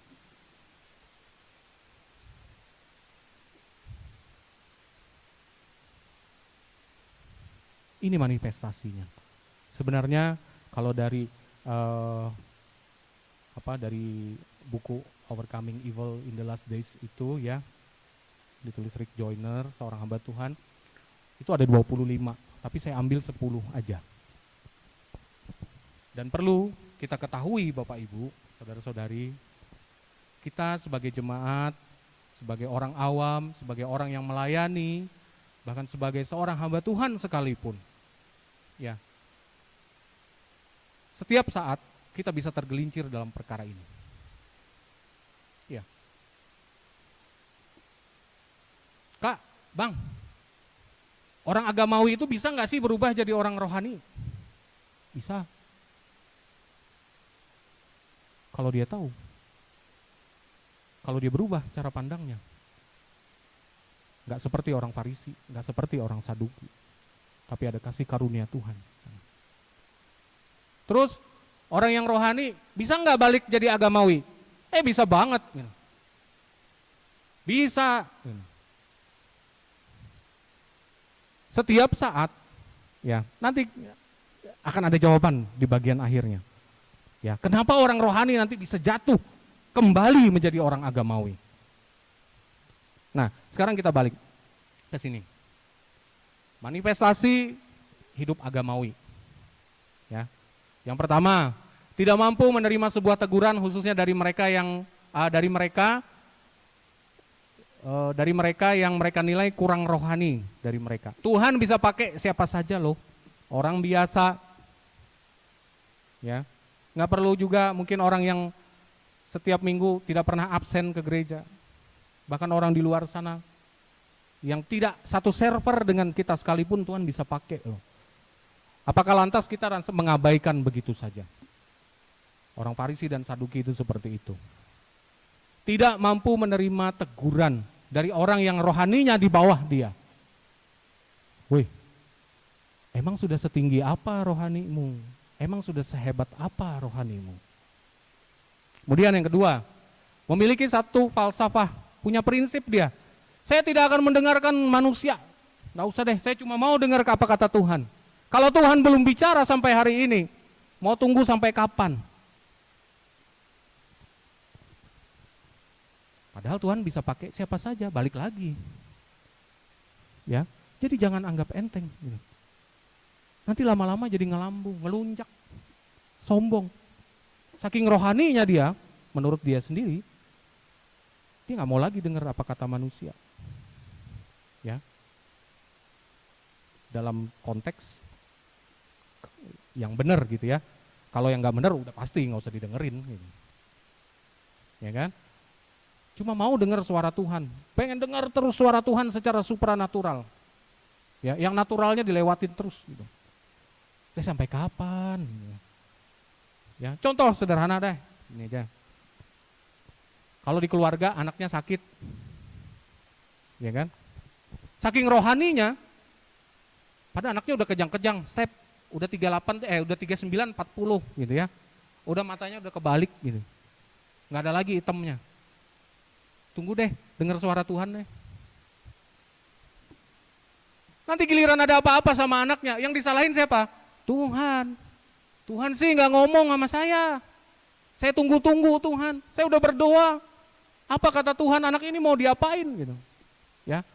Ini manifestasinya. Sebenarnya kalau dari dari buku Overcoming Evil in the Last Days itu ya, ditulis Rick Joyner, seorang hamba Tuhan, itu ada 25, tapi saya ambil 10 aja. Dan perlu kita ketahui Bapak Ibu, saudara-saudari, kita sebagai jemaat, sebagai orang awam, sebagai orang yang melayani, bahkan sebagai seorang hamba Tuhan sekalipun, ya, setiap saat kita bisa tergelincir dalam perkara ini. Ya. Kak, Bang, orang agamawi itu bisa nggak sih berubah jadi orang rohani? Bisa. Kalau dia tahu. Kalau dia berubah cara pandangnya. Nggak seperti orang Farisi, nggak seperti orang Saduki, tapi ada kasih karunia Tuhan. Terus orang yang rohani bisa nggak balik jadi agamawi? Bisa banget. Bisa. Setiap saat, ya nanti akan ada jawaban di bagian akhirnya. Ya, kenapa orang rohani nanti bisa jatuh kembali menjadi orang agamawi? Nah, sekarang kita balik ke sini. Manifestasi hidup agamawi. Ya. Yang pertama, tidak mampu menerima sebuah teguran khususnya dari mereka yang yang mereka nilai kurang rohani dari mereka. Tuhan bisa pakai siapa saja loh. Orang biasa. Ya. Nggak perlu juga mungkin orang yang setiap minggu tidak pernah absen ke gereja. Bahkan orang di luar sana yang tidak satu server dengan kita sekalipun Tuhan bisa pakai loh. Apakah lantas kita mengabaikan begitu saja? Orang Farisi dan Saduki itu seperti itu. Tidak mampu menerima teguran dari orang yang rohaninya di bawah dia. Wih, emang sudah setinggi apa rohanimu? Emang sudah sehebat apa rohanimu? Kemudian yang kedua, memiliki satu falsafah, punya prinsip dia. Saya tidak akan mendengarkan manusia. Nggak usah deh, saya cuma mau dengar apa kata Tuhan. Kalau Tuhan belum bicara sampai hari ini, mau tunggu sampai kapan? Padahal Tuhan bisa pakai siapa saja, balik lagi. Ya, jadi jangan anggap enteng. Nanti lama-lama jadi ngelambung, ngelunjak, sombong. Saking rohaninya dia, menurut dia sendiri, dia nggak mau lagi dengar apa kata manusia. Ya, dalam konteks yang benar gitu ya. Kalau yang nggak benar udah pasti nggak usah didengerin. Gitu. Ya kan? Cuma mau dengar suara Tuhan, pengen dengar terus suara Tuhan secara supranatural. Ya, yang naturalnya dilewatin terus. Gitu. Sampai kapan? Ya, contoh sederhana deh, ini aja. Kalau di keluarga anaknya sakit, ya kan? Saking rohaninya, pada anaknya udah kejang-kejang, step, udah 39, 40 gitu ya. Udah matanya udah kebalik gitu. Nggak ada lagi hitamnya. tunggu deh, dengar suara Tuhan deh. Nanti giliran ada apa-apa sama anaknya, yang disalahin siapa? Tuhan. Tuhan sih nggak ngomong sama saya. Saya tunggu-tunggu Tuhan. Saya udah berdoa. Apa kata Tuhan, anak ini mau diapain gitu. Ya.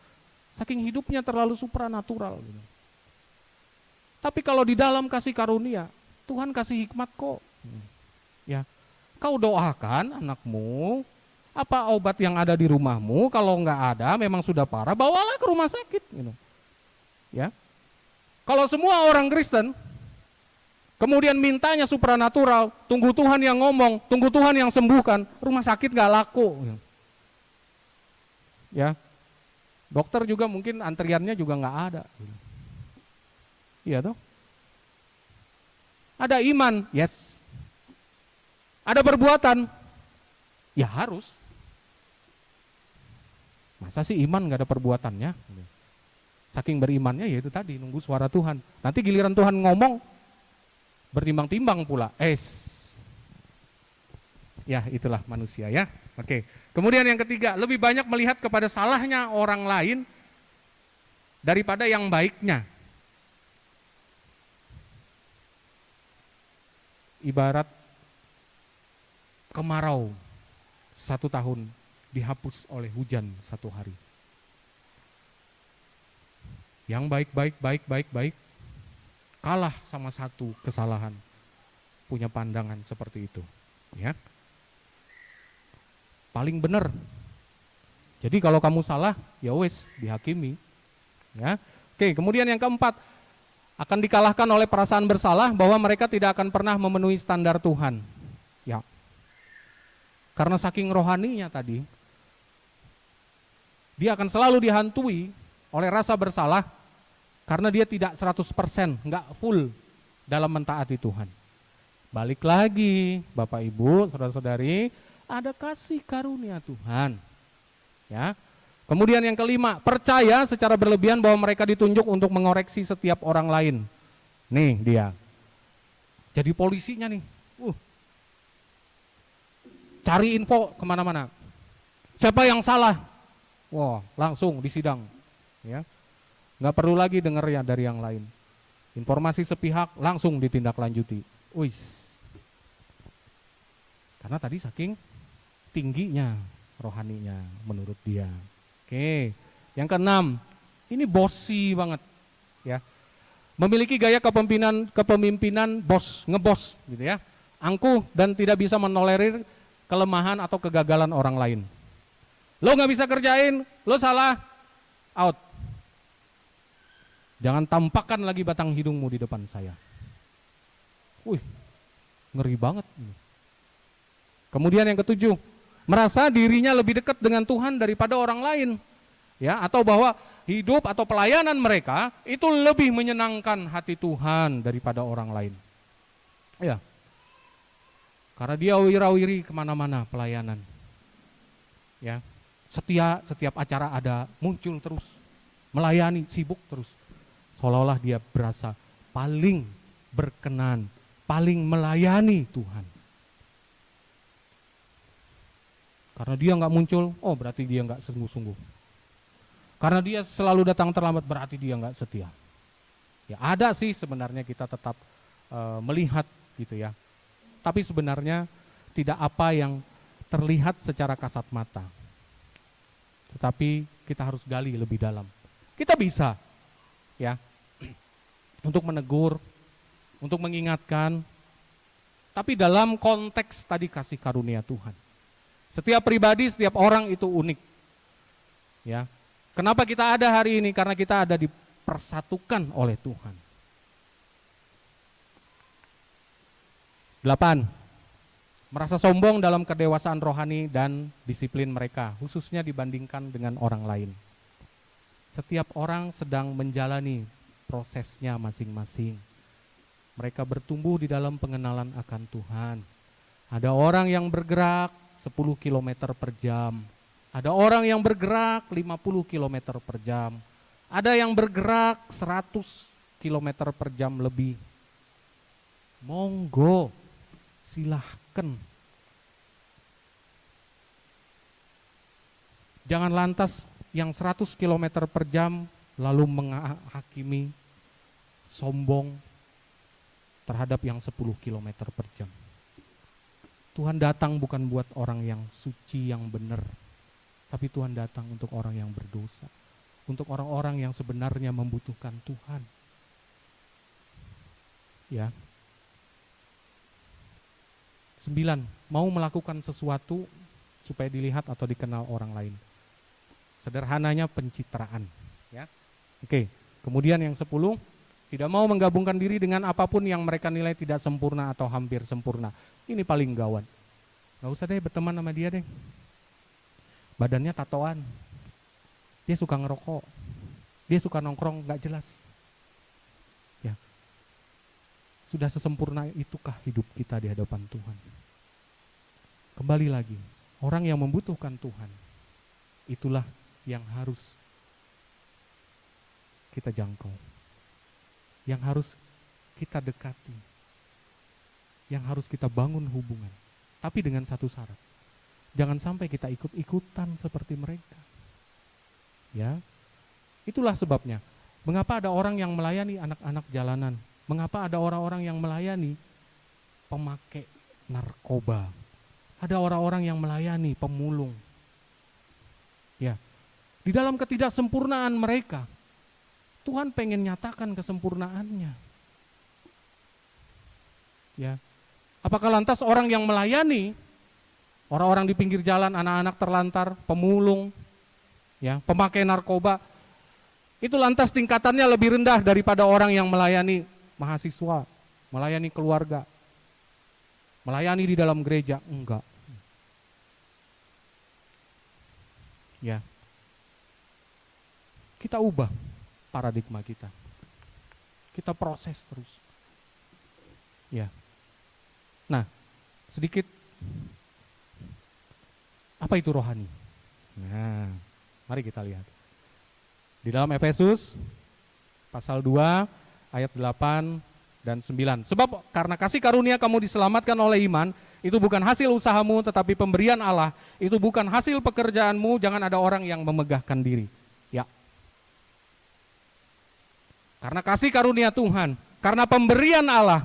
Saking hidupnya terlalu supranatural gitu. Tapi kalau di dalam kasih karunia, Tuhan kasih hikmat kok. Ya. Kau doakan anakmu, apa obat yang ada di rumahmu, kalau nggak ada, memang sudah parah, bawalah ke rumah sakit gitu. Ya. Kalau semua orang Kristen kemudian mintanya supranatural, tunggu Tuhan yang ngomong, tunggu Tuhan yang sembuhkan, rumah sakit gak laku. Ya, dokter juga mungkin antriannya juga gak ada. Iya toh? Ada iman, yes. Ada perbuatan, ya harus. Masa sih iman gak ada perbuatannya? Saking berimannya ya itu tadi, nunggu suara Tuhan. Nanti giliran Tuhan ngomong, bertimbang-timbang pula. Ya itulah manusia ya. Oke. Kemudian yang ketiga, lebih banyak melihat kepada salahnya orang lain daripada yang baiknya. Ibarat kemarau 1 tahun dihapus oleh hujan 1 hari. Yang baik kalah sama satu kesalahan, punya pandangan seperti itu, ya. Paling benar. Jadi kalau kamu salah, ya wes dihakimi, ya. Oke, kemudian yang keempat, akan dikalahkan oleh perasaan bersalah bahwa mereka tidak akan pernah memenuhi standar Tuhan, ya. Karena saking rohaninya tadi, dia akan selalu dihantui oleh rasa bersalah karena dia tidak 100%, enggak full dalam mentaati Tuhan. Balik lagi, Bapak Ibu, saudara-saudari, ada kasih karunia Tuhan. Ya. Kemudian yang kelima, percaya secara berlebihan bahwa mereka ditunjuk untuk mengoreksi setiap orang lain. Nih dia. Jadi polisinya nih. Cari info kemana-mana. Siapa yang salah? Wah, langsung disidang. Ya, nggak perlu lagi dengar ya dari yang lain. Informasi sepihak langsung ditindaklanjuti. Karena tadi saking tingginya rohaninya menurut dia. Oke, yang keenam, ini bossy banget, ya. Memiliki gaya kepemimpinan bos, ngebos, gitu ya. Angkuh dan tidak bisa menolerir kelemahan atau kegagalan orang lain. Lo nggak bisa kerjain, lo salah, out. Jangan tampakkan lagi batang hidungmu di depan saya. Ngeri banget. Kemudian yang ketujuh, merasa dirinya lebih dekat dengan Tuhan daripada orang lain. Ya, atau bahwa hidup atau pelayanan mereka itu lebih menyenangkan hati Tuhan daripada orang lain. Ya. Karena dia wira-wiri kemana-mana pelayanan. Ya. Setiap acara ada, muncul terus. Melayani, sibuk terus. Seolah-olah dia berasa paling berkenan, paling melayani Tuhan. Karena dia nggak muncul, oh berarti dia nggak sungguh-sungguh. Karena dia selalu datang terlambat, berarti dia nggak setia. Ya ada sih sebenarnya kita tetap melihat gitu ya. Tapi sebenarnya tidak apa yang terlihat secara kasat mata. Tetapi kita harus gali lebih dalam. Kita bisa, ya, untuk menegur, untuk mengingatkan, tapi dalam konteks tadi kasih karunia Tuhan. Setiap pribadi, setiap orang itu unik. Ya. Kenapa kita ada hari ini? Karena kita ada dipersatukan oleh Tuhan. 8. Merasa sombong dalam kedewasaan rohani dan disiplin mereka, khususnya dibandingkan dengan orang lain. Setiap orang sedang menjalani prosesnya masing-masing. Mereka bertumbuh di dalam pengenalan akan Tuhan. Ada orang yang bergerak 10 km per jam. Ada orang yang bergerak 50 km per jam. Ada yang bergerak 100 km per jam lebih. Monggo, silahkan. Jangan lantas yang 100 km per jam lalu menghakimi, sombong terhadap yang 10 km per jam. Tuhan datang bukan buat orang yang suci, yang benar, tapi Tuhan datang untuk orang yang berdosa, untuk orang-orang yang sebenarnya membutuhkan Tuhan. Ya. 9, mau melakukan sesuatu supaya dilihat atau dikenal orang lain. Sederhananya pencitraan, ya. Oke, kemudian yang 10, tidak mau menggabungkan diri dengan apapun yang mereka nilai tidak sempurna atau hampir sempurna. Ini paling gawat. Gak usah deh berteman sama dia deh. Badannya tatoan. Dia suka ngerokok. Dia suka nongkrong gak jelas. Ya. Sudah sesempurna itukah hidup kita di hadapan Tuhan? Kembali lagi, orang yang membutuhkan Tuhan, itulah yang harus kita jangkau, yang harus kita dekati, yang harus kita bangun hubungan. Tapi dengan satu syarat, jangan sampai kita ikut-ikutan seperti mereka. Ya, itulah sebabnya. Mengapa ada orang yang melayani anak-anak jalanan? Mengapa ada orang-orang yang melayani pemakai narkoba? Ada orang-orang yang melayani pemulung. Ya, di dalam ketidaksempurnaan mereka, Tuhan pengen nyatakan kesempurnaannya. Ya, apakah lantas orang yang melayani orang-orang di pinggir jalan, anak-anak terlantar, pemulung, ya, pemakai narkoba, itu lantas tingkatannya lebih rendah daripada orang yang melayani mahasiswa, melayani keluarga, melayani di dalam gereja? Enggak. Ya, kita ubah paradigma kita. Kita proses terus. Ya. Nah, sedikit apa itu rohani? Nah, mari kita lihat. Di dalam Efesus pasal 2 ayat 8 dan 9. Sebab karena kasih karunia kamu diselamatkan oleh iman, itu bukan hasil usahamu tetapi pemberian Allah. Itu bukan hasil pekerjaanmu, jangan ada orang yang memegahkan diri. Ya. Karena kasih karunia Tuhan, karena pemberian Allah.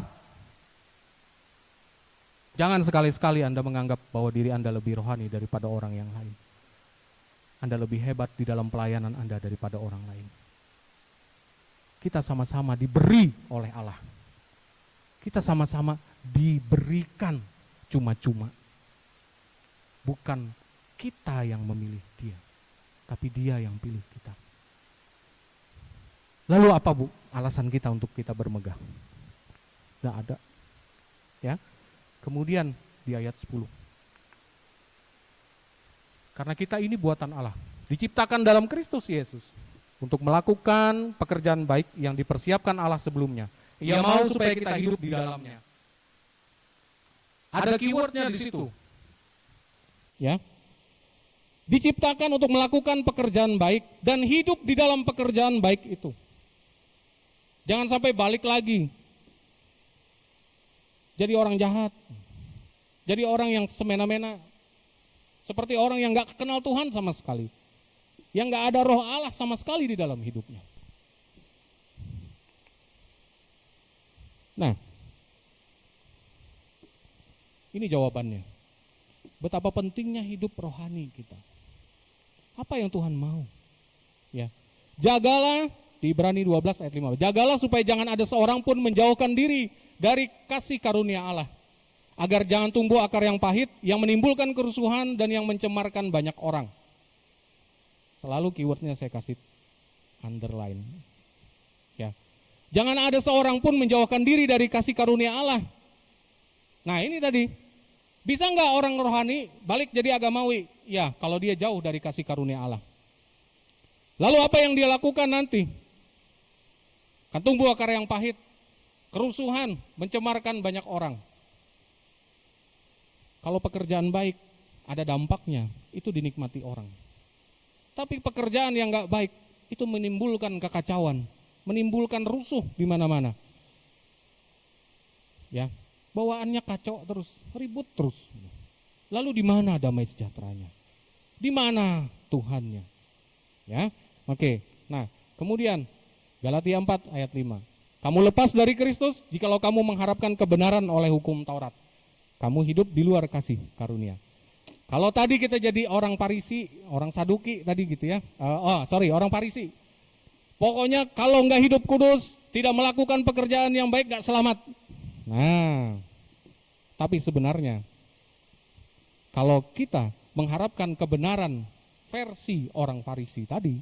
Jangan sekali-sekali Anda menganggap bahwa diri Anda lebih rohani daripada orang yang lain. Anda lebih hebat di dalam pelayanan Anda daripada orang lain. Kita sama-sama diberi oleh Allah. Kita sama-sama diberikan cuma-cuma. Bukan kita yang memilih dia, tapi dia yang pilih kita. Lalu apa, Bu, alasan kita untuk kita bermegah? Tidak ada. Ya. Kemudian di ayat 10. Karena kita ini buatan Allah, diciptakan dalam Kristus Yesus untuk melakukan pekerjaan baik yang dipersiapkan Allah sebelumnya. Ia mau supaya kita hidup di dalamnya. Ada keywordnya di situ. Ya. Diciptakan untuk melakukan pekerjaan baik dan hidup di dalam pekerjaan baik itu. Jangan sampai balik lagi. Jadi orang jahat. Jadi orang yang semena-mena. Seperti orang yang gak kenal Tuhan sama sekali. Yang gak ada roh Allah sama sekali di dalam hidupnya. Nah, ini jawabannya. Betapa pentingnya hidup rohani kita. Apa yang Tuhan mau? Ya. Jagalah, di Ibrani 12 ayat 15. Jagalah supaya jangan ada seorang pun menjauhkan diri dari kasih karunia Allah. Agar jangan tumbuh akar yang pahit, yang menimbulkan kerusuhan dan yang mencemarkan banyak orang. Selalu keywordnya saya kasih underline. Ya. Jangan ada seorang pun menjauhkan diri dari kasih karunia Allah. Nah ini tadi, bisa nggak orang rohani balik jadi agamawi? Ya, kalau dia jauh dari kasih karunia Allah. Lalu apa yang dia lakukan nanti? Kan tumbuh akar yang pahit, kerusuhan, mencemarkan banyak orang. Kalau pekerjaan baik, ada dampaknya, itu dinikmati orang. Tapi pekerjaan yang nggak baik, itu menimbulkan kekacauan, menimbulkan rusuh di mana-mana. Ya, bawaannya kacau terus, ribut terus. Lalu di mana damai sejahteranya? Di mana Tuhannya? Ya, oke. Nah, kemudian Galatia 4 ayat 5. Kamu lepas dari Kristus jikalau kamu mengharapkan kebenaran oleh hukum Taurat. Kamu hidup di luar kasih karunia. Kalau tadi kita jadi orang Farisi, orang Saduki tadi gitu ya. Orang Farisi. Pokoknya kalau nggak hidup kudus, tidak melakukan pekerjaan yang baik, nggak selamat. Nah, tapi sebenarnya kalau kita mengharapkan kebenaran versi orang Farisi tadi,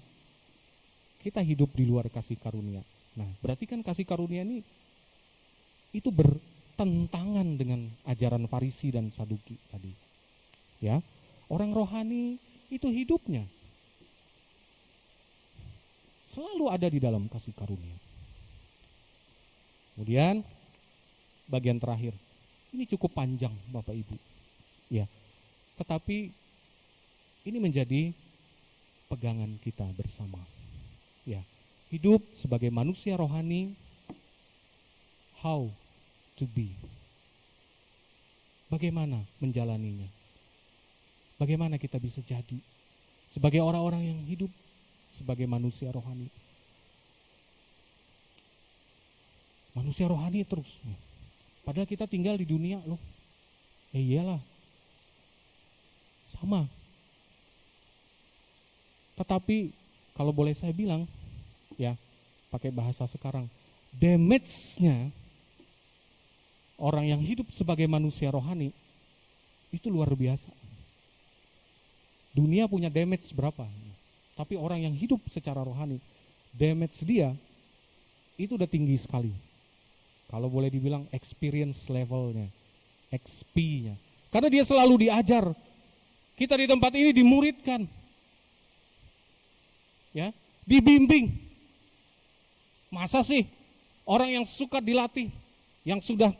kita hidup di luar kasih karunia. Nah, berarti kan kasih karunia ini itu bertentangan dengan ajaran Farisi dan Saduki tadi. Ya, orang rohani itu hidupnya selalu ada di dalam kasih karunia. Kemudian bagian terakhir, ini cukup panjang Bapak Ibu. Ya, tetapi ini menjadi pegangan kita bersama. Ya, hidup sebagai manusia rohani, how to be. Bagaimana menjalaninya? Bagaimana kita bisa jadi sebagai orang-orang yang hidup sebagai manusia rohani. Manusia rohani terus. Padahal kita tinggal di dunia loh. Iyalah. Sama. Tetapi kalau boleh saya bilang, ya, pakai bahasa sekarang, damage-nya orang yang hidup sebagai manusia rohani itu luar biasa. Dunia punya damage berapa? Tapi orang yang hidup secara rohani, damage dia itu udah tinggi sekali. Kalau boleh dibilang experience levelnya, XP-nya. Karena dia selalu diajar. Kita di tempat ini dimuridkan. Ya, dibimbing. Masa sih orang yang suka dilatih, yang sudah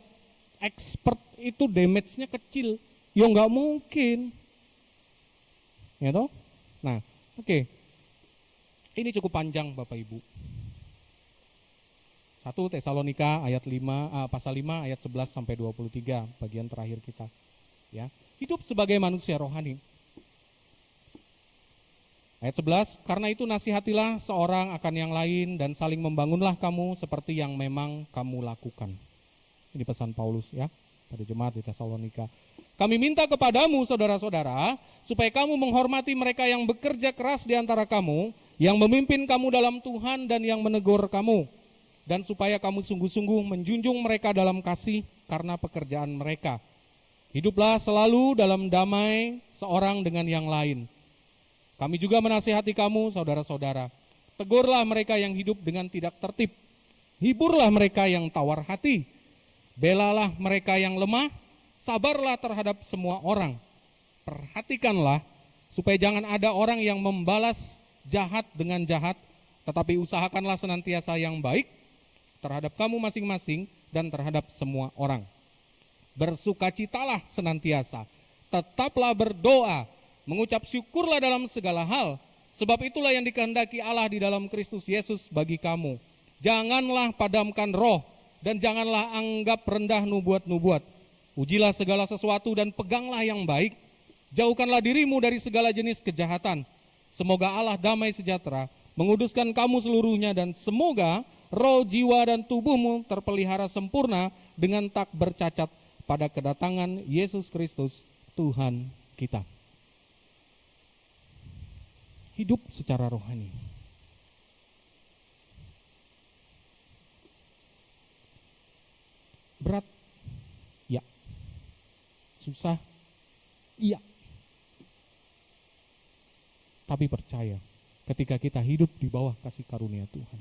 expert itu damage-nya kecil? Ya nggak mungkin. Ya toh? Nah, oke. Ini cukup panjang Bapak Ibu. 1 Tesalonika ayat 5 pasal 5 ayat 11 sampai 23 bagian terakhir kita. Ya. Hidup sebagai manusia rohani. Ayat 11, karena itu nasihatilah seorang akan yang lain dan saling membangunlah kamu seperti yang memang kamu lakukan. Ini pesan Paulus ya pada jemaat di Tesalonika. Kami minta kepadamu saudara-saudara supaya kamu menghormati mereka yang bekerja keras di antara kamu, yang memimpin kamu dalam Tuhan dan yang menegur kamu, dan supaya kamu sungguh-sungguh menjunjung mereka dalam kasih karena pekerjaan mereka. Hiduplah selalu dalam damai seorang dengan yang lain. Kami juga menasihati kamu saudara-saudara, tegurlah mereka yang hidup dengan tidak tertib, hiburlah mereka yang tawar hati, belalah mereka yang lemah, sabarlah terhadap semua orang. Perhatikanlah supaya jangan ada orang yang membalas jahat dengan jahat, tetapi usahakanlah senantiasa yang baik terhadap kamu masing-masing dan terhadap semua orang. Bersukacitalah senantiasa, tetaplah berdoa, mengucap syukurlah dalam segala hal, sebab itulah yang dikehendaki Allah di dalam Kristus Yesus bagi kamu. Janganlah padamkan roh dan janganlah anggap rendah nubuat-nubuat. Ujilah segala sesuatu dan peganglah yang baik. Jauhkanlah dirimu dari segala jenis kejahatan. Semoga Allah damai sejahtera menguduskan kamu seluruhnya, dan semoga roh, jiwa, dan tubuhmu terpelihara sempurna dengan tak bercacat pada kedatangan Yesus Kristus Tuhan kita. Hidup secara rohani. Berat? Ya. Susah? Iya. Tapi percaya, ketika kita hidup di bawah kasih karunia Tuhan,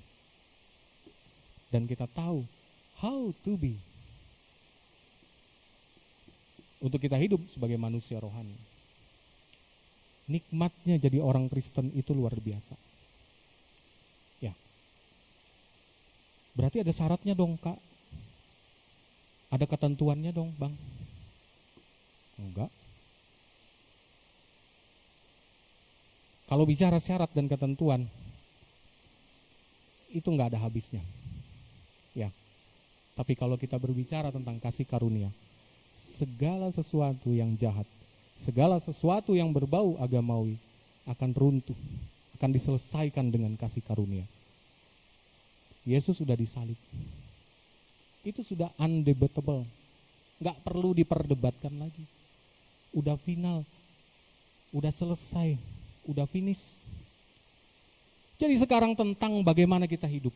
dan kita tahu how to be, untuk kita hidup sebagai manusia rohani, nikmatnya jadi orang Kristen itu luar biasa. Ya. Berarti ada syaratnya dong, Kak. Ada ketentuannya dong, Bang. Enggak. Kalau bicara syarat dan ketentuan, itu enggak ada habisnya. Ya. Tapi kalau kita berbicara tentang kasih karunia, segala sesuatu yang jahat, segala sesuatu yang berbau agamawi akan runtuh, akan diselesaikan dengan kasih karunia. Yesus sudah disalib. Itu sudah undebatable. Nggak perlu diperdebatkan lagi. Udah final. Udah selesai. Udah finish. Jadi sekarang tentang bagaimana kita hidup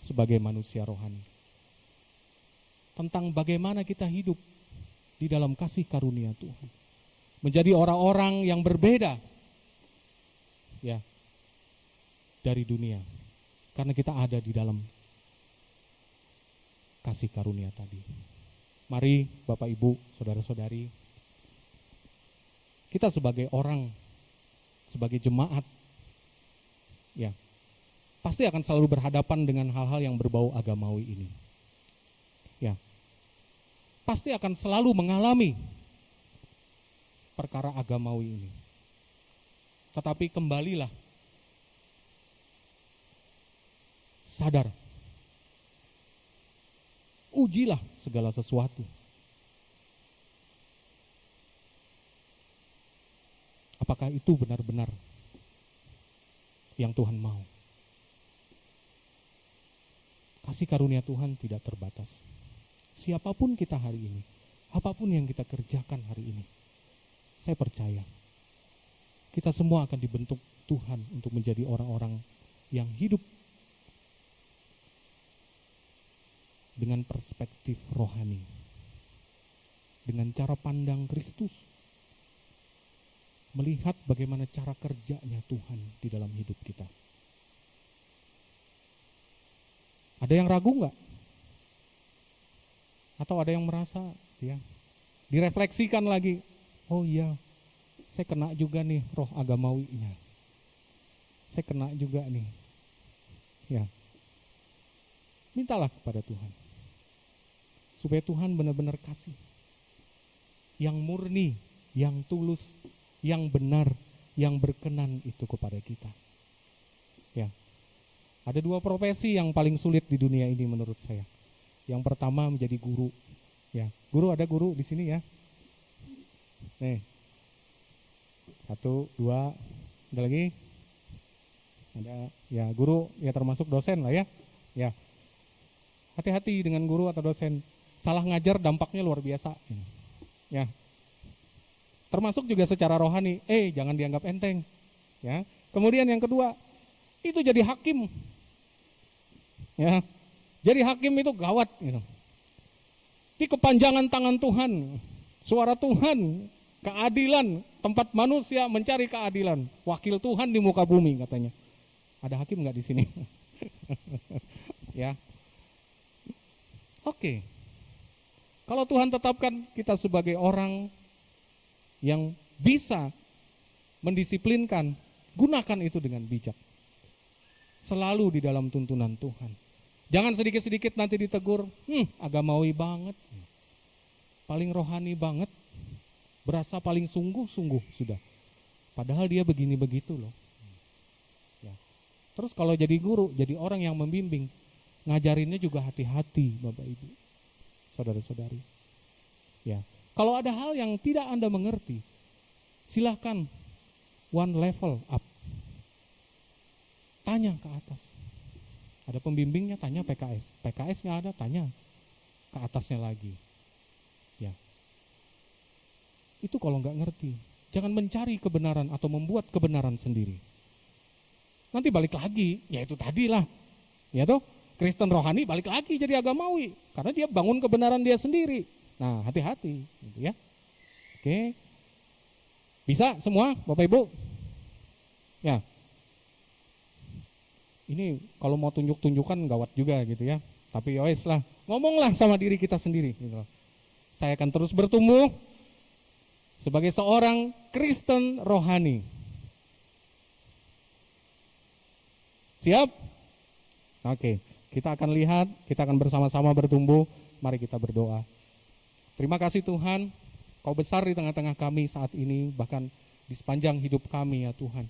sebagai manusia rohani. Tentang bagaimana kita hidup di dalam kasih karunia Tuhan. Menjadi orang-orang yang berbeda ya dari dunia. Karena kita ada di dalam kasih karunia tadi. Mari Bapak Ibu, Saudara-saudari, kita sebagai orang, sebagai jemaat, ya, pasti akan selalu berhadapan dengan hal-hal yang berbau agamawi ini. Ya, pasti akan selalu mengalami perkara agamawi ini. Tetapi kembalilah sadar. Ujilah segala sesuatu. Apakah itu benar-benar yang Tuhan mau? Kasih karunia Tuhan tidak terbatas. Siapapun kita hari ini, apapun yang kita kerjakan hari ini, saya percaya kita semua akan dibentuk Tuhan untuk menjadi orang-orang yang hidup dengan perspektif rohani, dengan cara pandang Kristus, melihat bagaimana cara kerjanya Tuhan di dalam hidup kita. Ada yang ragu nggak? Atau ada yang merasa ya direfleksikan lagi, oh iya, saya kena juga nih roh agamawinya, saya kena juga nih, ya. Mintalah kepada Tuhan supaya Tuhan benar-benar kasih yang murni, yang tulus, yang benar, yang berkenan itu kepada kita. Ya. Ada dua profesi yang paling sulit di dunia ini menurut saya. Yang pertama menjadi guru. Ya, guru, ada guru di sini ya. Nih. 1, 2, ada lagi? Ada, ya guru ya termasuk dosen lah ya. Ya. Hati-hati dengan guru atau dosen. Salah ngajar dampaknya luar biasa. Ya. Termasuk juga secara rohani, jangan dianggap enteng. Ya. Kemudian yang kedua, itu jadi hakim. Ya. Jadi hakim itu gawat gitu. Di kepanjangan tangan Tuhan, suara Tuhan, keadilan, tempat manusia mencari keadilan. Wakil Tuhan di muka bumi katanya. Ada hakim nggak di sini? Ya. Oke. Kalau Tuhan tetapkan kita sebagai orang yang bisa mendisiplinkan, gunakan itu dengan bijak. Selalu di dalam tuntunan Tuhan. Jangan sedikit-sedikit nanti ditegur, agamawi banget, paling rohani banget, berasa paling sungguh-sungguh sudah. Padahal dia begini begitu loh. Ya. Terus kalau jadi guru, jadi orang yang membimbing, ngajarinnya juga hati-hati Bapak Ibu, saudara-saudari. Ya. Kalau ada hal yang tidak Anda mengerti, silahkan one level up. Tanya ke atas. Ada pembimbingnya, tanya PKS. PKS-nya ada, tanya ke atasnya lagi. Ya. Itu kalau nggak ngerti. Jangan mencari kebenaran atau membuat kebenaran sendiri. Nanti balik lagi, ya itu tadi lah. Ya toh, Kristen rohani balik lagi jadi agamawi. Karena dia bangun kebenaran dia sendiri. Nah, hati-hati. Gitu ya. Oke. Bisa semua Bapak Ibu? Ya. Ini kalau mau tunjuk-tunjukkan gawat juga gitu ya. Tapi ya wes lah, ngomonglah sama diri kita sendiri gitu. Saya akan terus bertumbuh sebagai seorang Kristen rohani. Siap? Oke, kita akan lihat, kita akan bersama-sama bertumbuh. Mari kita berdoa. Terima kasih Tuhan, Kau besar di tengah-tengah kami saat ini, bahkan di sepanjang hidup kami ya Tuhan.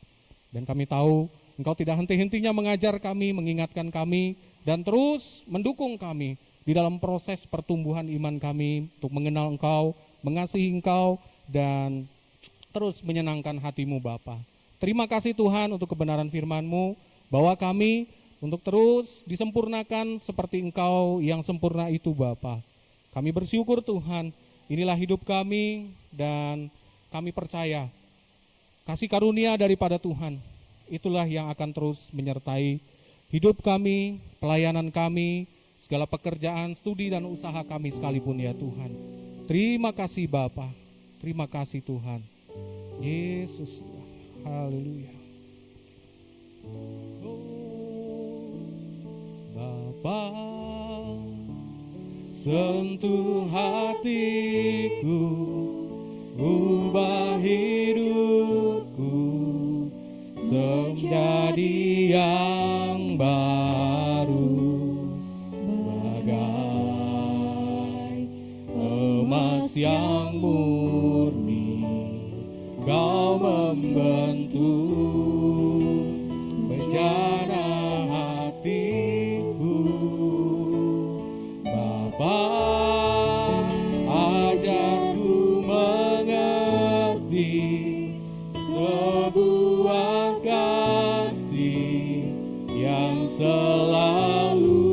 Dan kami tahu Engkau tidak henti-hentinya mengajar kami, mengingatkan kami, dan terus mendukung kami di dalam proses pertumbuhan iman kami untuk mengenal Engkau, mengasihi Engkau, dan terus menyenangkan hati-Mu Bapa. Terima kasih Tuhan untuk kebenaran firman-Mu, bahwa kami untuk terus disempurnakan seperti Engkau yang sempurna itu Bapa. Kami bersyukur Tuhan, inilah hidup kami dan kami percaya kasih karunia daripada Tuhan, itulah yang akan terus menyertai hidup kami, pelayanan kami, segala pekerjaan, studi dan usaha kami sekalipun ya Tuhan. Terima kasih Bapa, terima kasih Tuhan. Yesus, haleluya. Bapa, sentuh hatiku, ubah hidupku menjadi yang baru, bagai emas yang murni. Kau membentuk bejana hatiku, Bapa, ajarku mengerti sebuah kasih yang selalu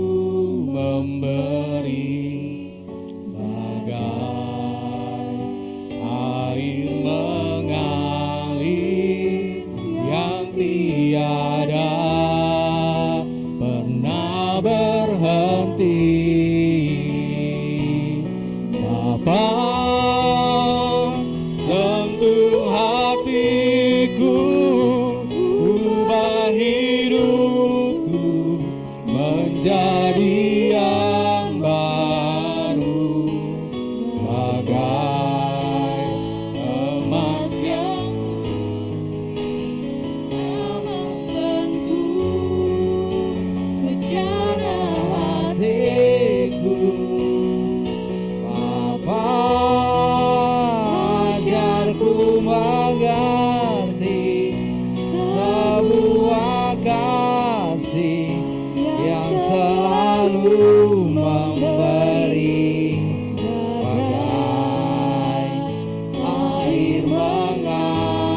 memberi, bagai air mengalir yang tiada pernah berhenti. Bapa, sentuh hatiku, ubah hidupku menjadi yang baru, bagai emas yang membentuk bejana hatiku. Bapa, ajarku mengerti sebuah kasih yang selalu memberi, bagai air mengalir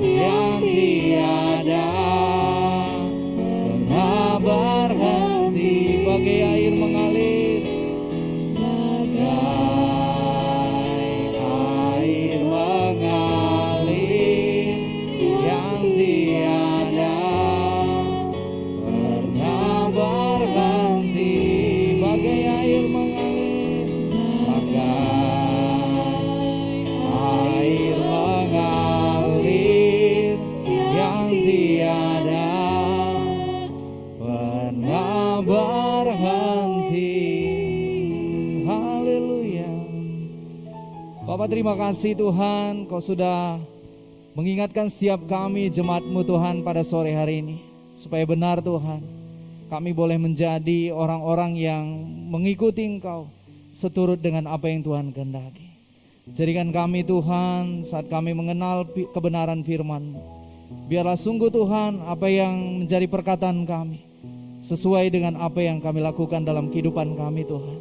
yang tiada pernah berhenti, bagai air mengalir, bagai air mengalir yang tiada pernah berhenti, bagai air mengalir, bagai air mengalir yang tiada pernah berhenti. Haleluya. Bapak, terima kasih Tuhan, Kau sudah mengingatkan setiap kami jemaat-Mu Tuhan pada sore hari ini, supaya benar Tuhan, kami boleh menjadi orang-orang yang mengikuti Engkau seturut dengan apa yang Tuhan kehendaki. Jadikan kami Tuhan, saat kami mengenal kebenaran firman-Mu, biarlah sungguh Tuhan apa yang menjadi perkataan kami sesuai dengan apa yang kami lakukan dalam kehidupan kami Tuhan.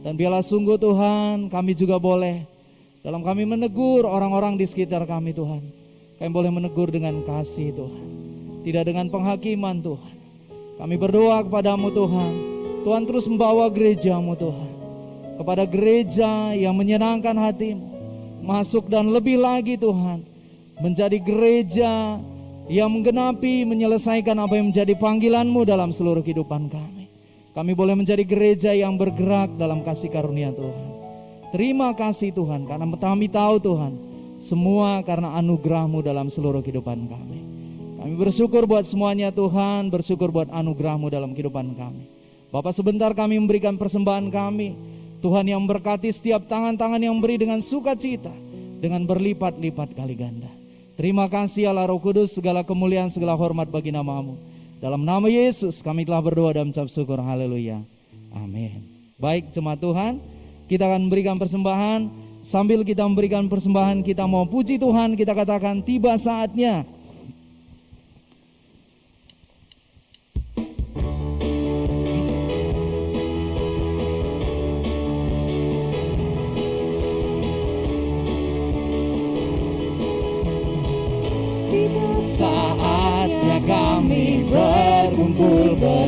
Dan biarlah sungguh Tuhan, kami juga boleh dalam kami menegur orang-orang di sekitar kami Tuhan, kami boleh menegur dengan kasih Tuhan, tidak dengan penghakiman Tuhan. Kami berdoa kepadamu Tuhan, Tuhan terus membawa gerejamu Tuhan kepada gereja yang menyenangkan hatimu, masuk dan lebih lagi Tuhan, menjadi gereja yang menggenapi, menyelesaikan apa yang menjadi panggilanmu dalam seluruh kehidupan kami. Kami boleh menjadi gereja yang bergerak dalam kasih karunia Tuhan. Terima kasih Tuhan, karena kami tahu Tuhan, semua karena anugerah-Mu dalam seluruh kehidupan kami. Kami bersyukur buat semuanya Tuhan, bersyukur buat anugerah-Mu dalam kehidupan kami. Bapak, sebentar kami memberikan persembahan kami, Tuhan yang memberkati setiap tangan-tangan yang beri dengan sukacita, dengan berlipat-lipat kali ganda. Terima kasih Allah Roh Kudus, segala kemuliaan, segala hormat bagi nama-Mu. Dalam nama Yesus kami telah berdoa dan mengucap syukur. Haleluya. Amin. Baik jemaat Tuhan, kita akan memberikan persembahan. Sambil kita memberikan persembahan, kita mau puji Tuhan, kita katakan tiba saatnya.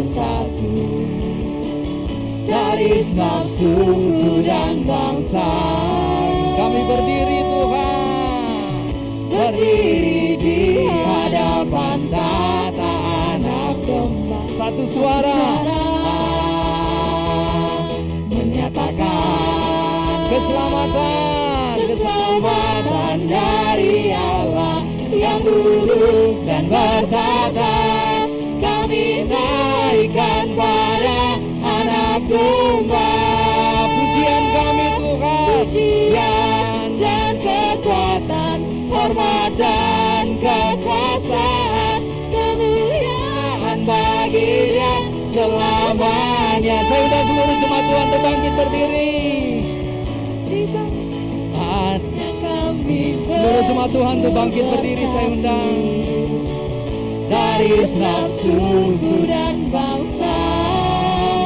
bersatu dari semua suku dan bangsa. Kami berdiri Tuhan, berdiri di hadapan tata anak domba. Satu suara menyatakan keselamatan dari Allah yang duduk dan bertata. Kami naikkan pada anak domba. Pujian kami Tuhan, pujian dan kekuatan, hormat dan kekuasaan, kemuliaan bagi Dia selamanya. Saya undang seluruh jemaat Tuhan untuk bangkit berdiri. Seluruh jemaat Tuhan untuk bangkit berdiri, saya undang. Dari setiap suku dan bangsa,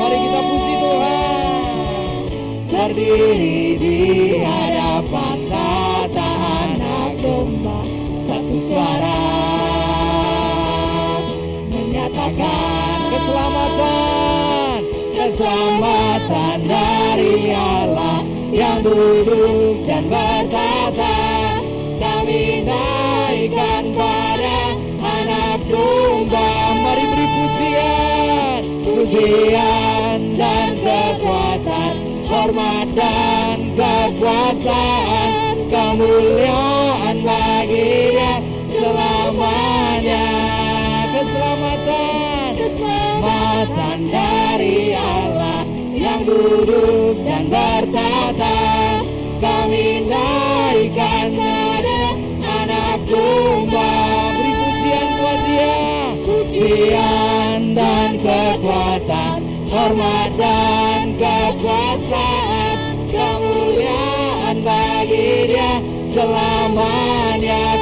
mari kita puji Tuhan. Berdiri di hadapan tata anak domba, satu suara menyatakan keselamatan dari Allah yang duduk dan bertata. Kami naikkan pada anak domba. Mari beri pujian dan kekuatan, hormat dan kekuasaan, kemuliaan bagi Dia selamanya. Keselamatan dari Allah yang duduk dan bertata. Kami naikkan pada anak domba. Beri pujian buat Dia, pujian dan kekuatan, hormat dan kekuasaan, kemuliaan bagi Dia selamanya.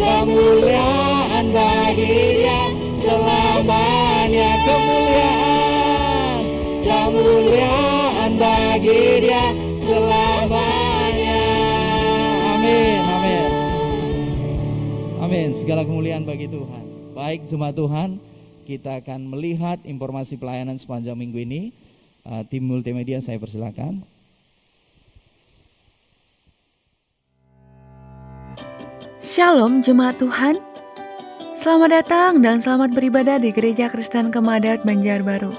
Kemuliaan bagi Dia selamanya. Kemuliaan bagi Dia selamanya. Amin, amin. Amin, segala kemuliaan bagi Tuhan. Baik jemaat Tuhan, kita akan melihat informasi pelayanan sepanjang minggu ini. Tim multimedia saya persilakan. Shalom jemaat Tuhan. Selamat datang dan selamat beribadah di Gereja Kristen Kemadat Banjarbaru.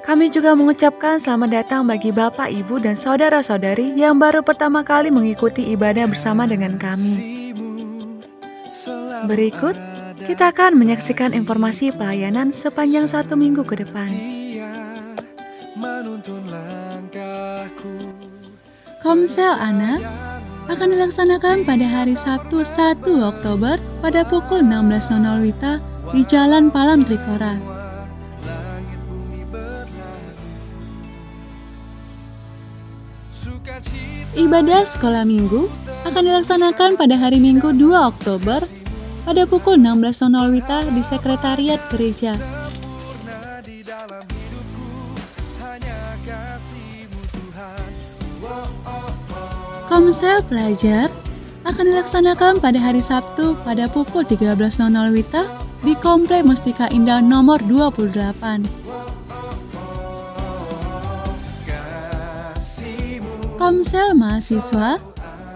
Kami juga mengucapkan selamat datang bagi Bapak, Ibu, dan saudara-saudari yang baru pertama kali mengikuti ibadah bersama dengan kami. Berikut, kita akan menyaksikan informasi pelayanan sepanjang 1 minggu ke depan. Komsel Anak akan dilaksanakan pada hari Sabtu 1 Oktober pada pukul 16.00 WITA di Jalan Palam Trikora. Ibadah sekolah minggu akan dilaksanakan pada hari Minggu 2 Oktober pada pukul 16.00 WITA di Sekretariat Gereja. Komsel pelajar akan dilaksanakan pada hari Sabtu pada pukul 13.00 WITA di Komplek Mustika Indah nomor 28. Komsel mahasiswa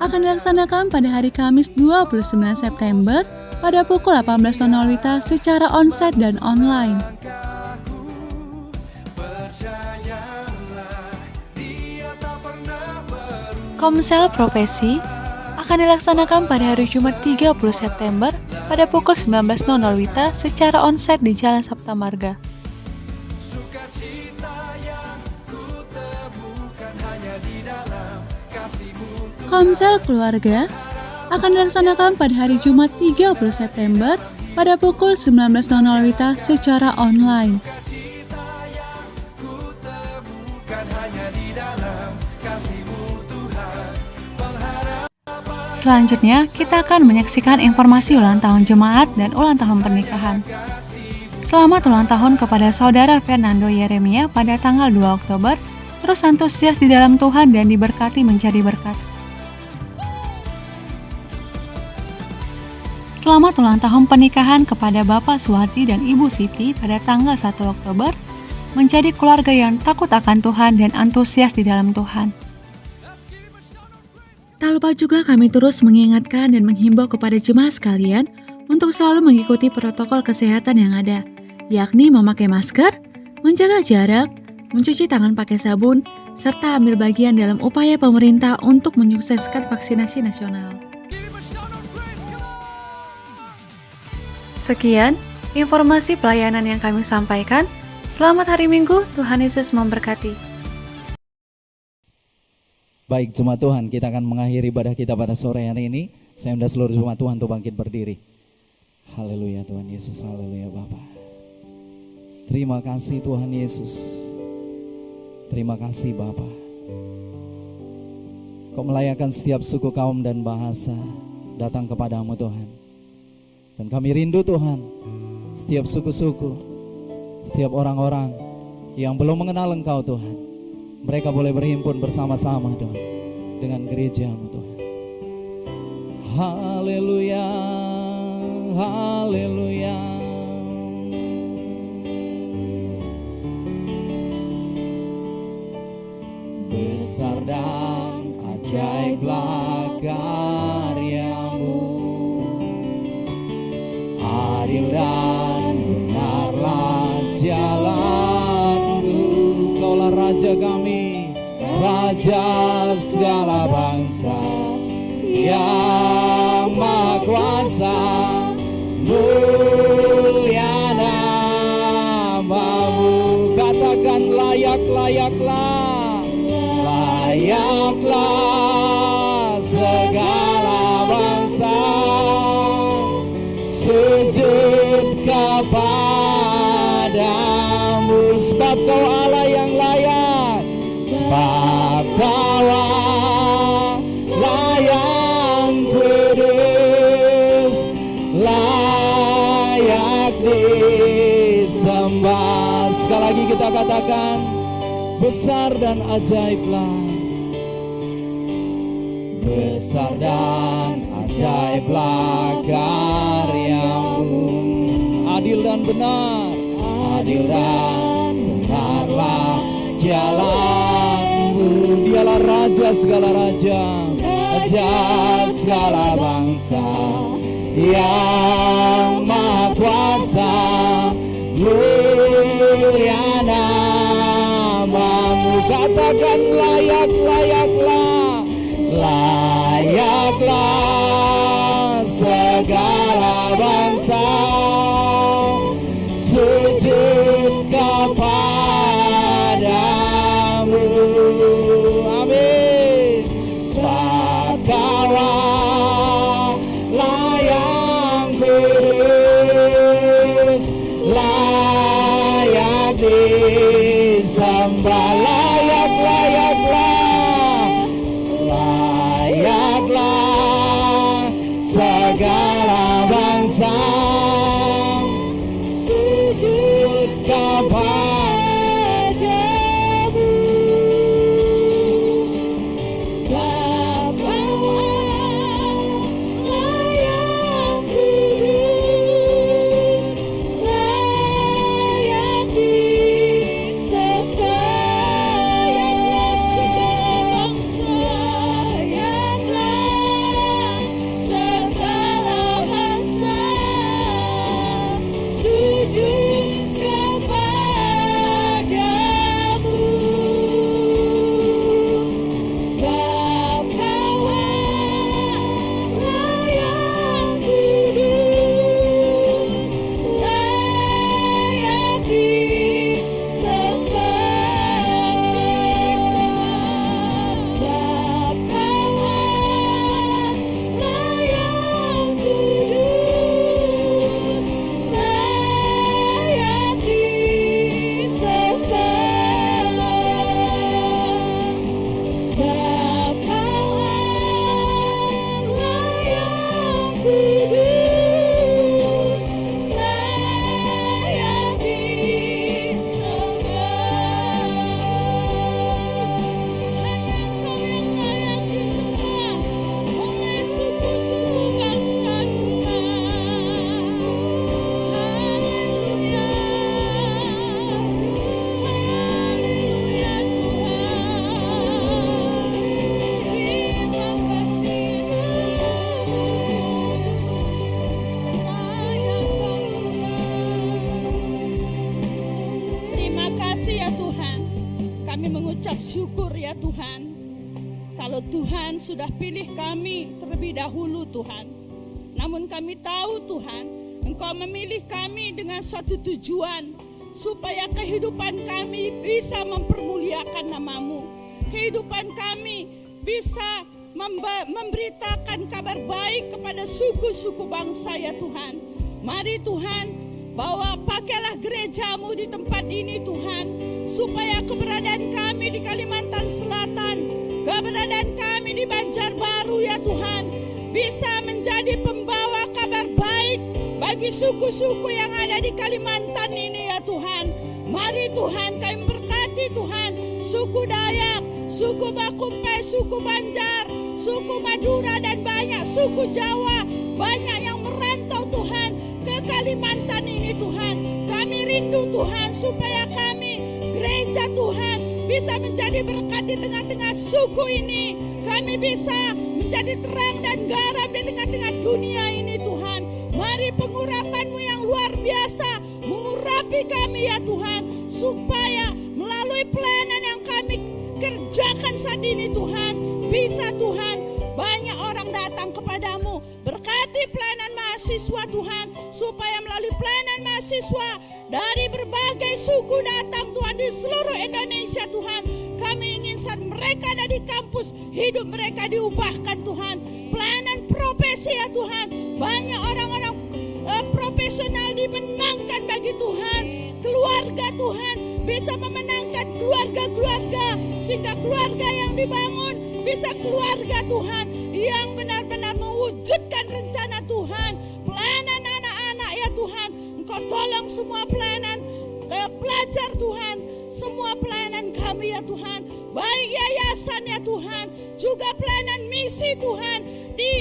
akan dilaksanakan pada hari Kamis 29 September pada pukul 18.00 WITA secara onsite dan online. Komsel profesi akan dilaksanakan pada hari Jumat 30 September pada pukul 19.00 WITA secara onsite di Jalan Sapta Marga. Komsel keluarga akan dilaksanakan pada hari Jumat 30 September pada pukul 19.00 WITA secara online. Selanjutnya, kita akan menyaksikan informasi ulang tahun jemaat dan ulang tahun pernikahan. Selamat ulang tahun kepada Saudara Fernando Yeremia pada tanggal 2 Oktober. Terus antusias di dalam Tuhan dan diberkati menjadi berkat. selamat ulang tahun pernikahan kepada Bapak Suwardi dan Ibu Siti pada tanggal 1 Oktober, menjadi keluarga yang takut akan Tuhan dan antusias di dalam Tuhan. Tak lupa juga kami terus mengingatkan dan menghimbau kepada jemaat sekalian untuk selalu mengikuti protokol kesehatan yang ada, yakni memakai masker, menjaga jarak, mencuci tangan pakai sabun, serta ambil bagian dalam upaya pemerintah untuk menyukseskan vaksinasi nasional. Sekian informasi pelayanan yang kami sampaikan. Selamat hari Minggu, Tuhan Yesus memberkati. Baik jemaat Tuhan, kita akan mengakhiri ibadah kita pada sore hari ini. Saya undang seluruh jemaat Tuhan untuk bangkit berdiri. Haleluya Tuhan Yesus, haleluya Bapa. Terima kasih Tuhan Yesus. Terima kasih Bapa. Kau melayakan setiap suku, kaum dan bahasa datang kepadamu Tuhan. Dan kami rindu Tuhan, setiap suku-suku, setiap orang-orang yang belum mengenal Engkau Tuhan, mereka boleh berhimpun bersama-sama Tuhan dengan gereja-Mu Tuhan. Haleluya, haleluya. Besar dan ajaiblah karya-Mu, adil dan benarlah jalan-Mu. Kaulah Raja kami, Raja segala bangsa, yang Maha Kuasa, mulia nama-Mu. Katakan layak, layaklah, layaklah segala bangsa sujud kepadamu, sebab Kau Allah yang layak, sebab Kau Allah yang kudus, layak disembah. Sekali lagi kita katakan, besar dan ajaiblah, besar dan ajaiblah karya-Mu, adil dan benar, adil dan benarlah jalan-Mu. Dialah Raja segala raja, Raja segala bangsa, yang Maha Kuasa, mulia nama-Mu. Katakan layak, layaklah, layaklah segala bangsa sujud kepadamu. Amin. Sebab Kau Allah yang kudus, layak disembah. Layak, layaklah, layaklah segala bangsa sujud kepadamu. Sebab Kau Allah yang kudus, layak disembah. kami mengucap syukur ya Tuhan. Kalau Tuhan sudah pilih kami terlebih dahulu Tuhan. Namun kami tahu Tuhan, Engkau memilih kami dengan suatu tujuan, supaya kehidupan kami bisa mempermuliakan nama-Mu. Kehidupan kami bisa memberitakan kabar baik kepada suku-suku bangsa ya Tuhan. Mari Tuhan, bawa pakailah gereja-Mu di tempat ini Tuhan, supaya keberadaan kami di Kalimantan Selatan, keberadaan kami di Banjarbaru ya Tuhan, bisa menjadi pembawa kabar baik bagi suku-suku yang ada di Kalimantan ini ya Tuhan. Mari Tuhan, kami berkati Tuhan, suku Dayak, suku Bakumpai, suku Banjar, suku Madura, dan banyak suku Jawa, banyak yang merantau Tuhan ke Kalimantan ini Tuhan. Kami rindu Tuhan supaya kami, gereja Tuhan, bisa menjadi berkat di tengah-tengah suku ini. Kami bisa menjadi terang dan garam di tengah-tengah dunia ini Tuhan. Mari pengurapan-Mu yang luar biasa mengurapi kami ya Tuhan, supaya melalui pelayanan yang kami kerjakan saat ini Tuhan, bisa Tuhan banyak orang datang kepadamu. Berkati pelayanan mahasiswa Tuhan, supaya melalui pelayanan mahasiswa dari berbagai suku datang Tuhan di seluruh Indonesia Tuhan. Kami ingin saat mereka ada di kampus, hidup mereka diubahkan Tuhan. Pelayanan profesi ya Tuhan, banyak orang-orang profesional dimenangkan bagi Tuhan. Keluarga Tuhan bisa memenangkan keluarga-keluarga, sehingga keluarga yang dibangun bisa keluarga Tuhan yang benar-benar mewujudkan rencana Tuhan. Pelayanan anak-anak ya Tuhan, Engkau tolong semua pelayanan pelajar Tuhan, semua pelayanan kami ya Tuhan, baik yayasan ya Tuhan, juga pelayanan misi Tuhan di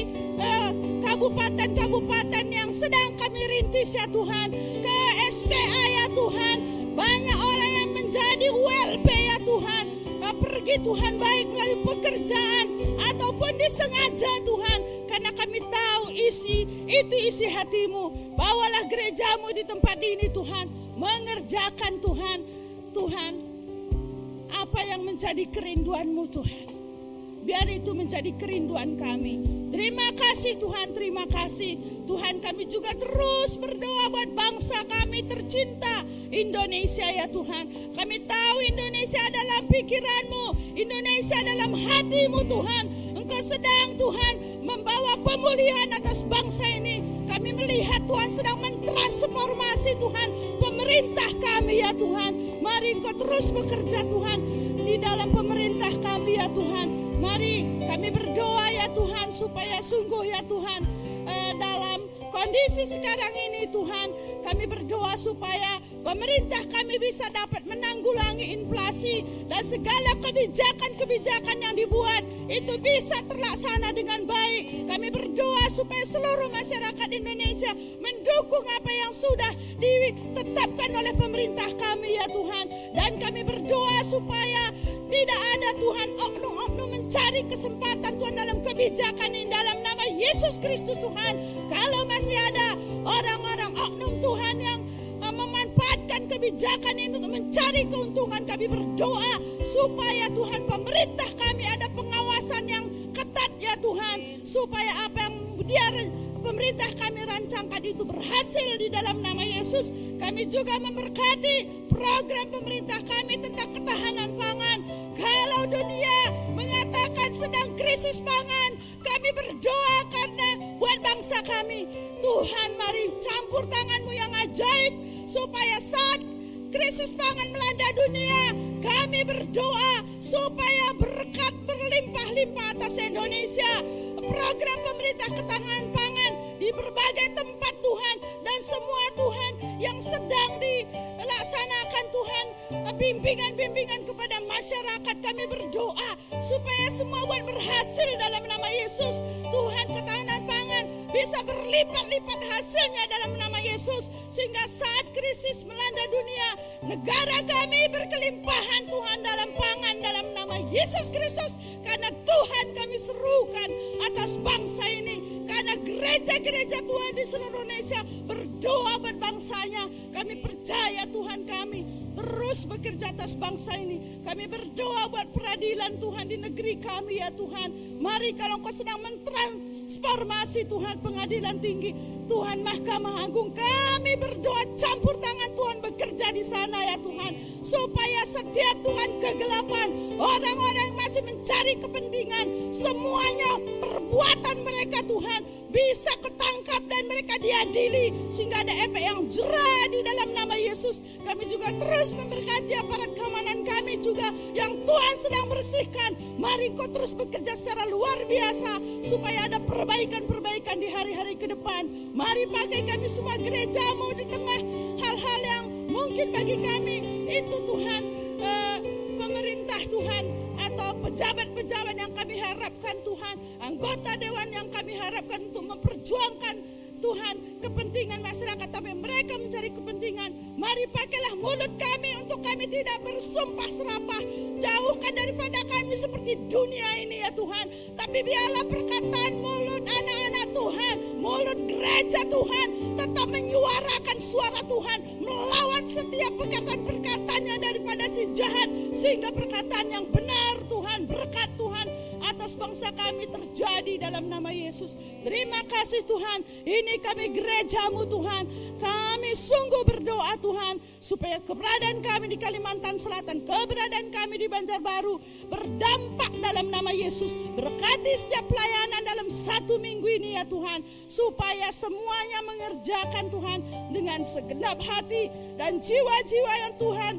kabupaten-kabupaten yang sedang kami rintis ya Tuhan, ke STA ya Tuhan, banyak orang yang menjadi ULB ya Tuhan, pergi Tuhan baik melalui pekerjaan ataupun disengaja Tuhan, karena kami tahu itu isi hati-Mu. Bawalah gereja-Mu di tempat ini Tuhan, mengerjakan Tuhan apa yang menjadi kerinduan-Mu Tuhan. Biar itu menjadi kerinduan kami. Terima kasih Tuhan, terima kasih. Tuhan, kami juga terus berdoa buat bangsa kami tercinta Indonesia ya Tuhan. Kami tahu Indonesia adalah pikiran-Mu, Indonesia dalam hati-Mu Tuhan. Engkau sedang Tuhan membawa pemulihan atas bangsa ini. Kami melihat Tuhan sedang mentransformasi Tuhan pemerintah kami ya Tuhan. Mari Engkau terus bekerja Tuhan di dalam pemerintah kami ya Tuhan. Mari kami berdoa ya Tuhan, supaya sungguh ya Tuhan, dalam kondisi sekarang ini Tuhan, kami berdoa supaya pemerintah kami bisa dapat menanggulangi inflasi, dan segala kebijakan-kebijakan yang dibuat itu bisa terlaksana dengan baik. Kami berdoa supaya seluruh masyarakat Indonesia mendukung apa yang sudah ditetapkan oleh pemerintah kami ya Tuhan. Dan kami berdoa supaya tidak ada Tuhan oknum-oknum mencari kesempatan Tuhan dalam kebijakan ini, dalam nama Yesus Kristus Tuhan. Kalau masih ada orang-orang oknum Tuhan yang memanfaatkan kebijakan ini untuk mencari keuntungan, kami berdoa supaya Tuhan pemerintah kami ada pengawasan yang ketat ya Tuhan, supaya apa yang pemerintah kami rancangkan itu berhasil di dalam nama Yesus. Kami juga memberkati program pemerintah kami tentang ketahanan pangan. Kalau dunia mengatakan sedang krisis pangan, kami berdoa karena buat bangsa kami. Tuhan, mari campur tangan-Mu yang ajaib, supaya saat krisis pangan melanda dunia, kami berdoa supaya berkat berlimpah-limpah atas Indonesia. Program pemerintah ketahanan pangan di berbagai tempat Tuhan, dan semua Tuhan yang sedang dilaksanakan Tuhan, bimbingan-bimbingan kepada masyarakat, kami berdoa supaya semua buat berhasil dalam nama Yesus. Tuhan, ketahanan pangan bisa berlipat-lipat hasilnya dalam nama Yesus, sehingga saat krisis melanda dunia, negara kami berkelimpahan Tuhan dalam pangan dalam nama Yesus Kristus. Karena Tuhan kami serukan atas bangsa ini, karena gereja-gereja Tuhan di seluruh Indonesia berdoa buat bangsanya. Kami percaya Tuhan kami terus bekerja atas bangsa ini. Kami berdoa buat peradilan Tuhan di negeri kami ya Tuhan. Mari kalau Engkau sedang mentransformasi Tuhan pengadilan tinggi, Tuhan Mahkamah Agung, kami berdoa campur tangan Tuhan bekerja di sana ya Tuhan. Supaya setiap Tuhan kegelapan, orang-orang yang masih mencari kepentingan, semuanya perbuatan mereka Tuhan bisa ketangkap dan mereka diadili sehingga ada efek yang jerah di dalam nama Yesus. Kami juga terus memberkati aparat keamanan kami juga yang Tuhan sedang bersihkan. Mari Kau terus bekerja secara luar biasa supaya ada perbaikan-perbaikan di hari-hari ke depan. Mari pakai kami semua gereja-Mu di tengah hal-hal yang mungkin bagi kami itu Tuhan pemerintah Tuhan atau pejabat-pejabat yang kami harapkan Tuhan, anggota dewan yang kami harapkan untuk memperjuangkan Tuhan kepentingan masyarakat, tapi mereka mencari kepentingan. Mari pakailah mulut kami untuk kami tidak bersumpah serapah. Jauhkan daripada kami seperti dunia ini ya Tuhan. Tapi biarlah perkataan mulut anak-anak Tuhan, mulut gereja Tuhan tetap menyuarakan suara Tuhan, melawan setiap perkataan-perkataan yang daripada si jahat, sehingga perkataan yang benar Tuhan, berkat Tuhan atas bangsa kami terjadi dalam nama Yesus. Terima kasih Tuhan, ini kami gereja-Mu Tuhan. Kami sungguh berdoa Tuhan, supaya keberadaan kami di Kalimantan Selatan, keberadaan kami di Banjarbaru berdampak dalam nama Yesus. Berkati setiap pelayanan dalam 1 minggu ini ya Tuhan, supaya semuanya mengerjakan Tuhan dengan segenap hati, dan jiwa-jiwa yang Tuhan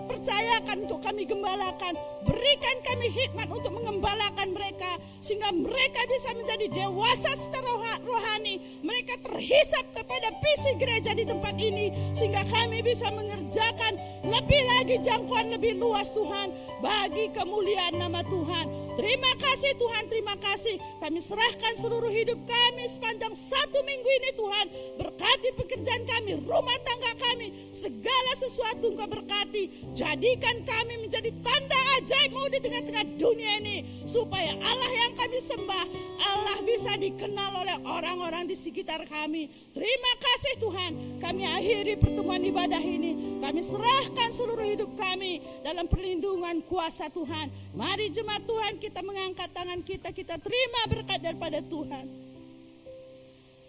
percayakan untuk kami gembalakan. Berikan kami hikmat untuk mengembalakan mereka, sehingga mereka bisa menjadi dewasa secara rohani. Mereka terhisap kepada visi gereja di tempat ini, sehingga kami bisa mengerjakan lebih lagi jangkauan lebih luas Tuhan, bagi kemuliaan nama Tuhan. Terima kasih Tuhan, terima kasih. Kami serahkan seluruh hidup kami sepanjang 1 minggu ini Tuhan. Berkati pekerjaan kami, rumah tangga kami, segala sesuatu Engkau berkati. Jadikan kami menjadi tanda ajaib-Mu di tengah-tengah dunia ini, supaya Allah yang kami sembah, Allah bisa dikenal oleh orang-orang di sekitar kami. Terima kasih Tuhan. Kami akhiri pertemuan ibadah ini. Kami serahkan seluruh hidup kami dalam perlindungan kuasa Tuhan. Mari jemaat Tuhan, kita mengangkat tangan kita terima berkat daripada Tuhan.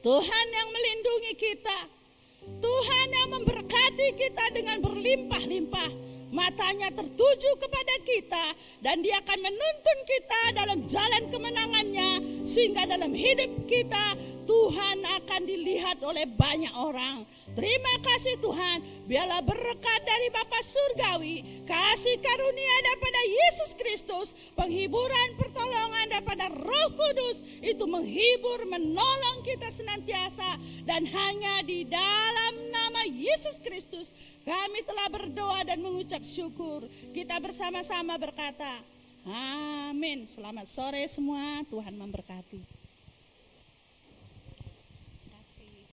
Tuhan yang melindungi kita, Tuhan yang memberkati kita dengan berlimpah-limpah. Matanya tertuju kepada kita, dan Dia akan menuntun kita dalam jalan kemenangannya, sehingga dalam hidup kita Tuhan akan dilihat oleh banyak orang. Terima kasih Tuhan. Biarlah berkat dari Bapa Surgawi, kasih karunia daripada Yesus Kristus, penghiburan pertolongan daripada Roh Kudus itu menghibur, menolong kita senantiasa. Dan hanya di dalam nama Yesus Kristus kami telah berdoa dan mengucap syukur. Kita bersama-sama berkata, amin. Selamat sore semua, Tuhan memberkati.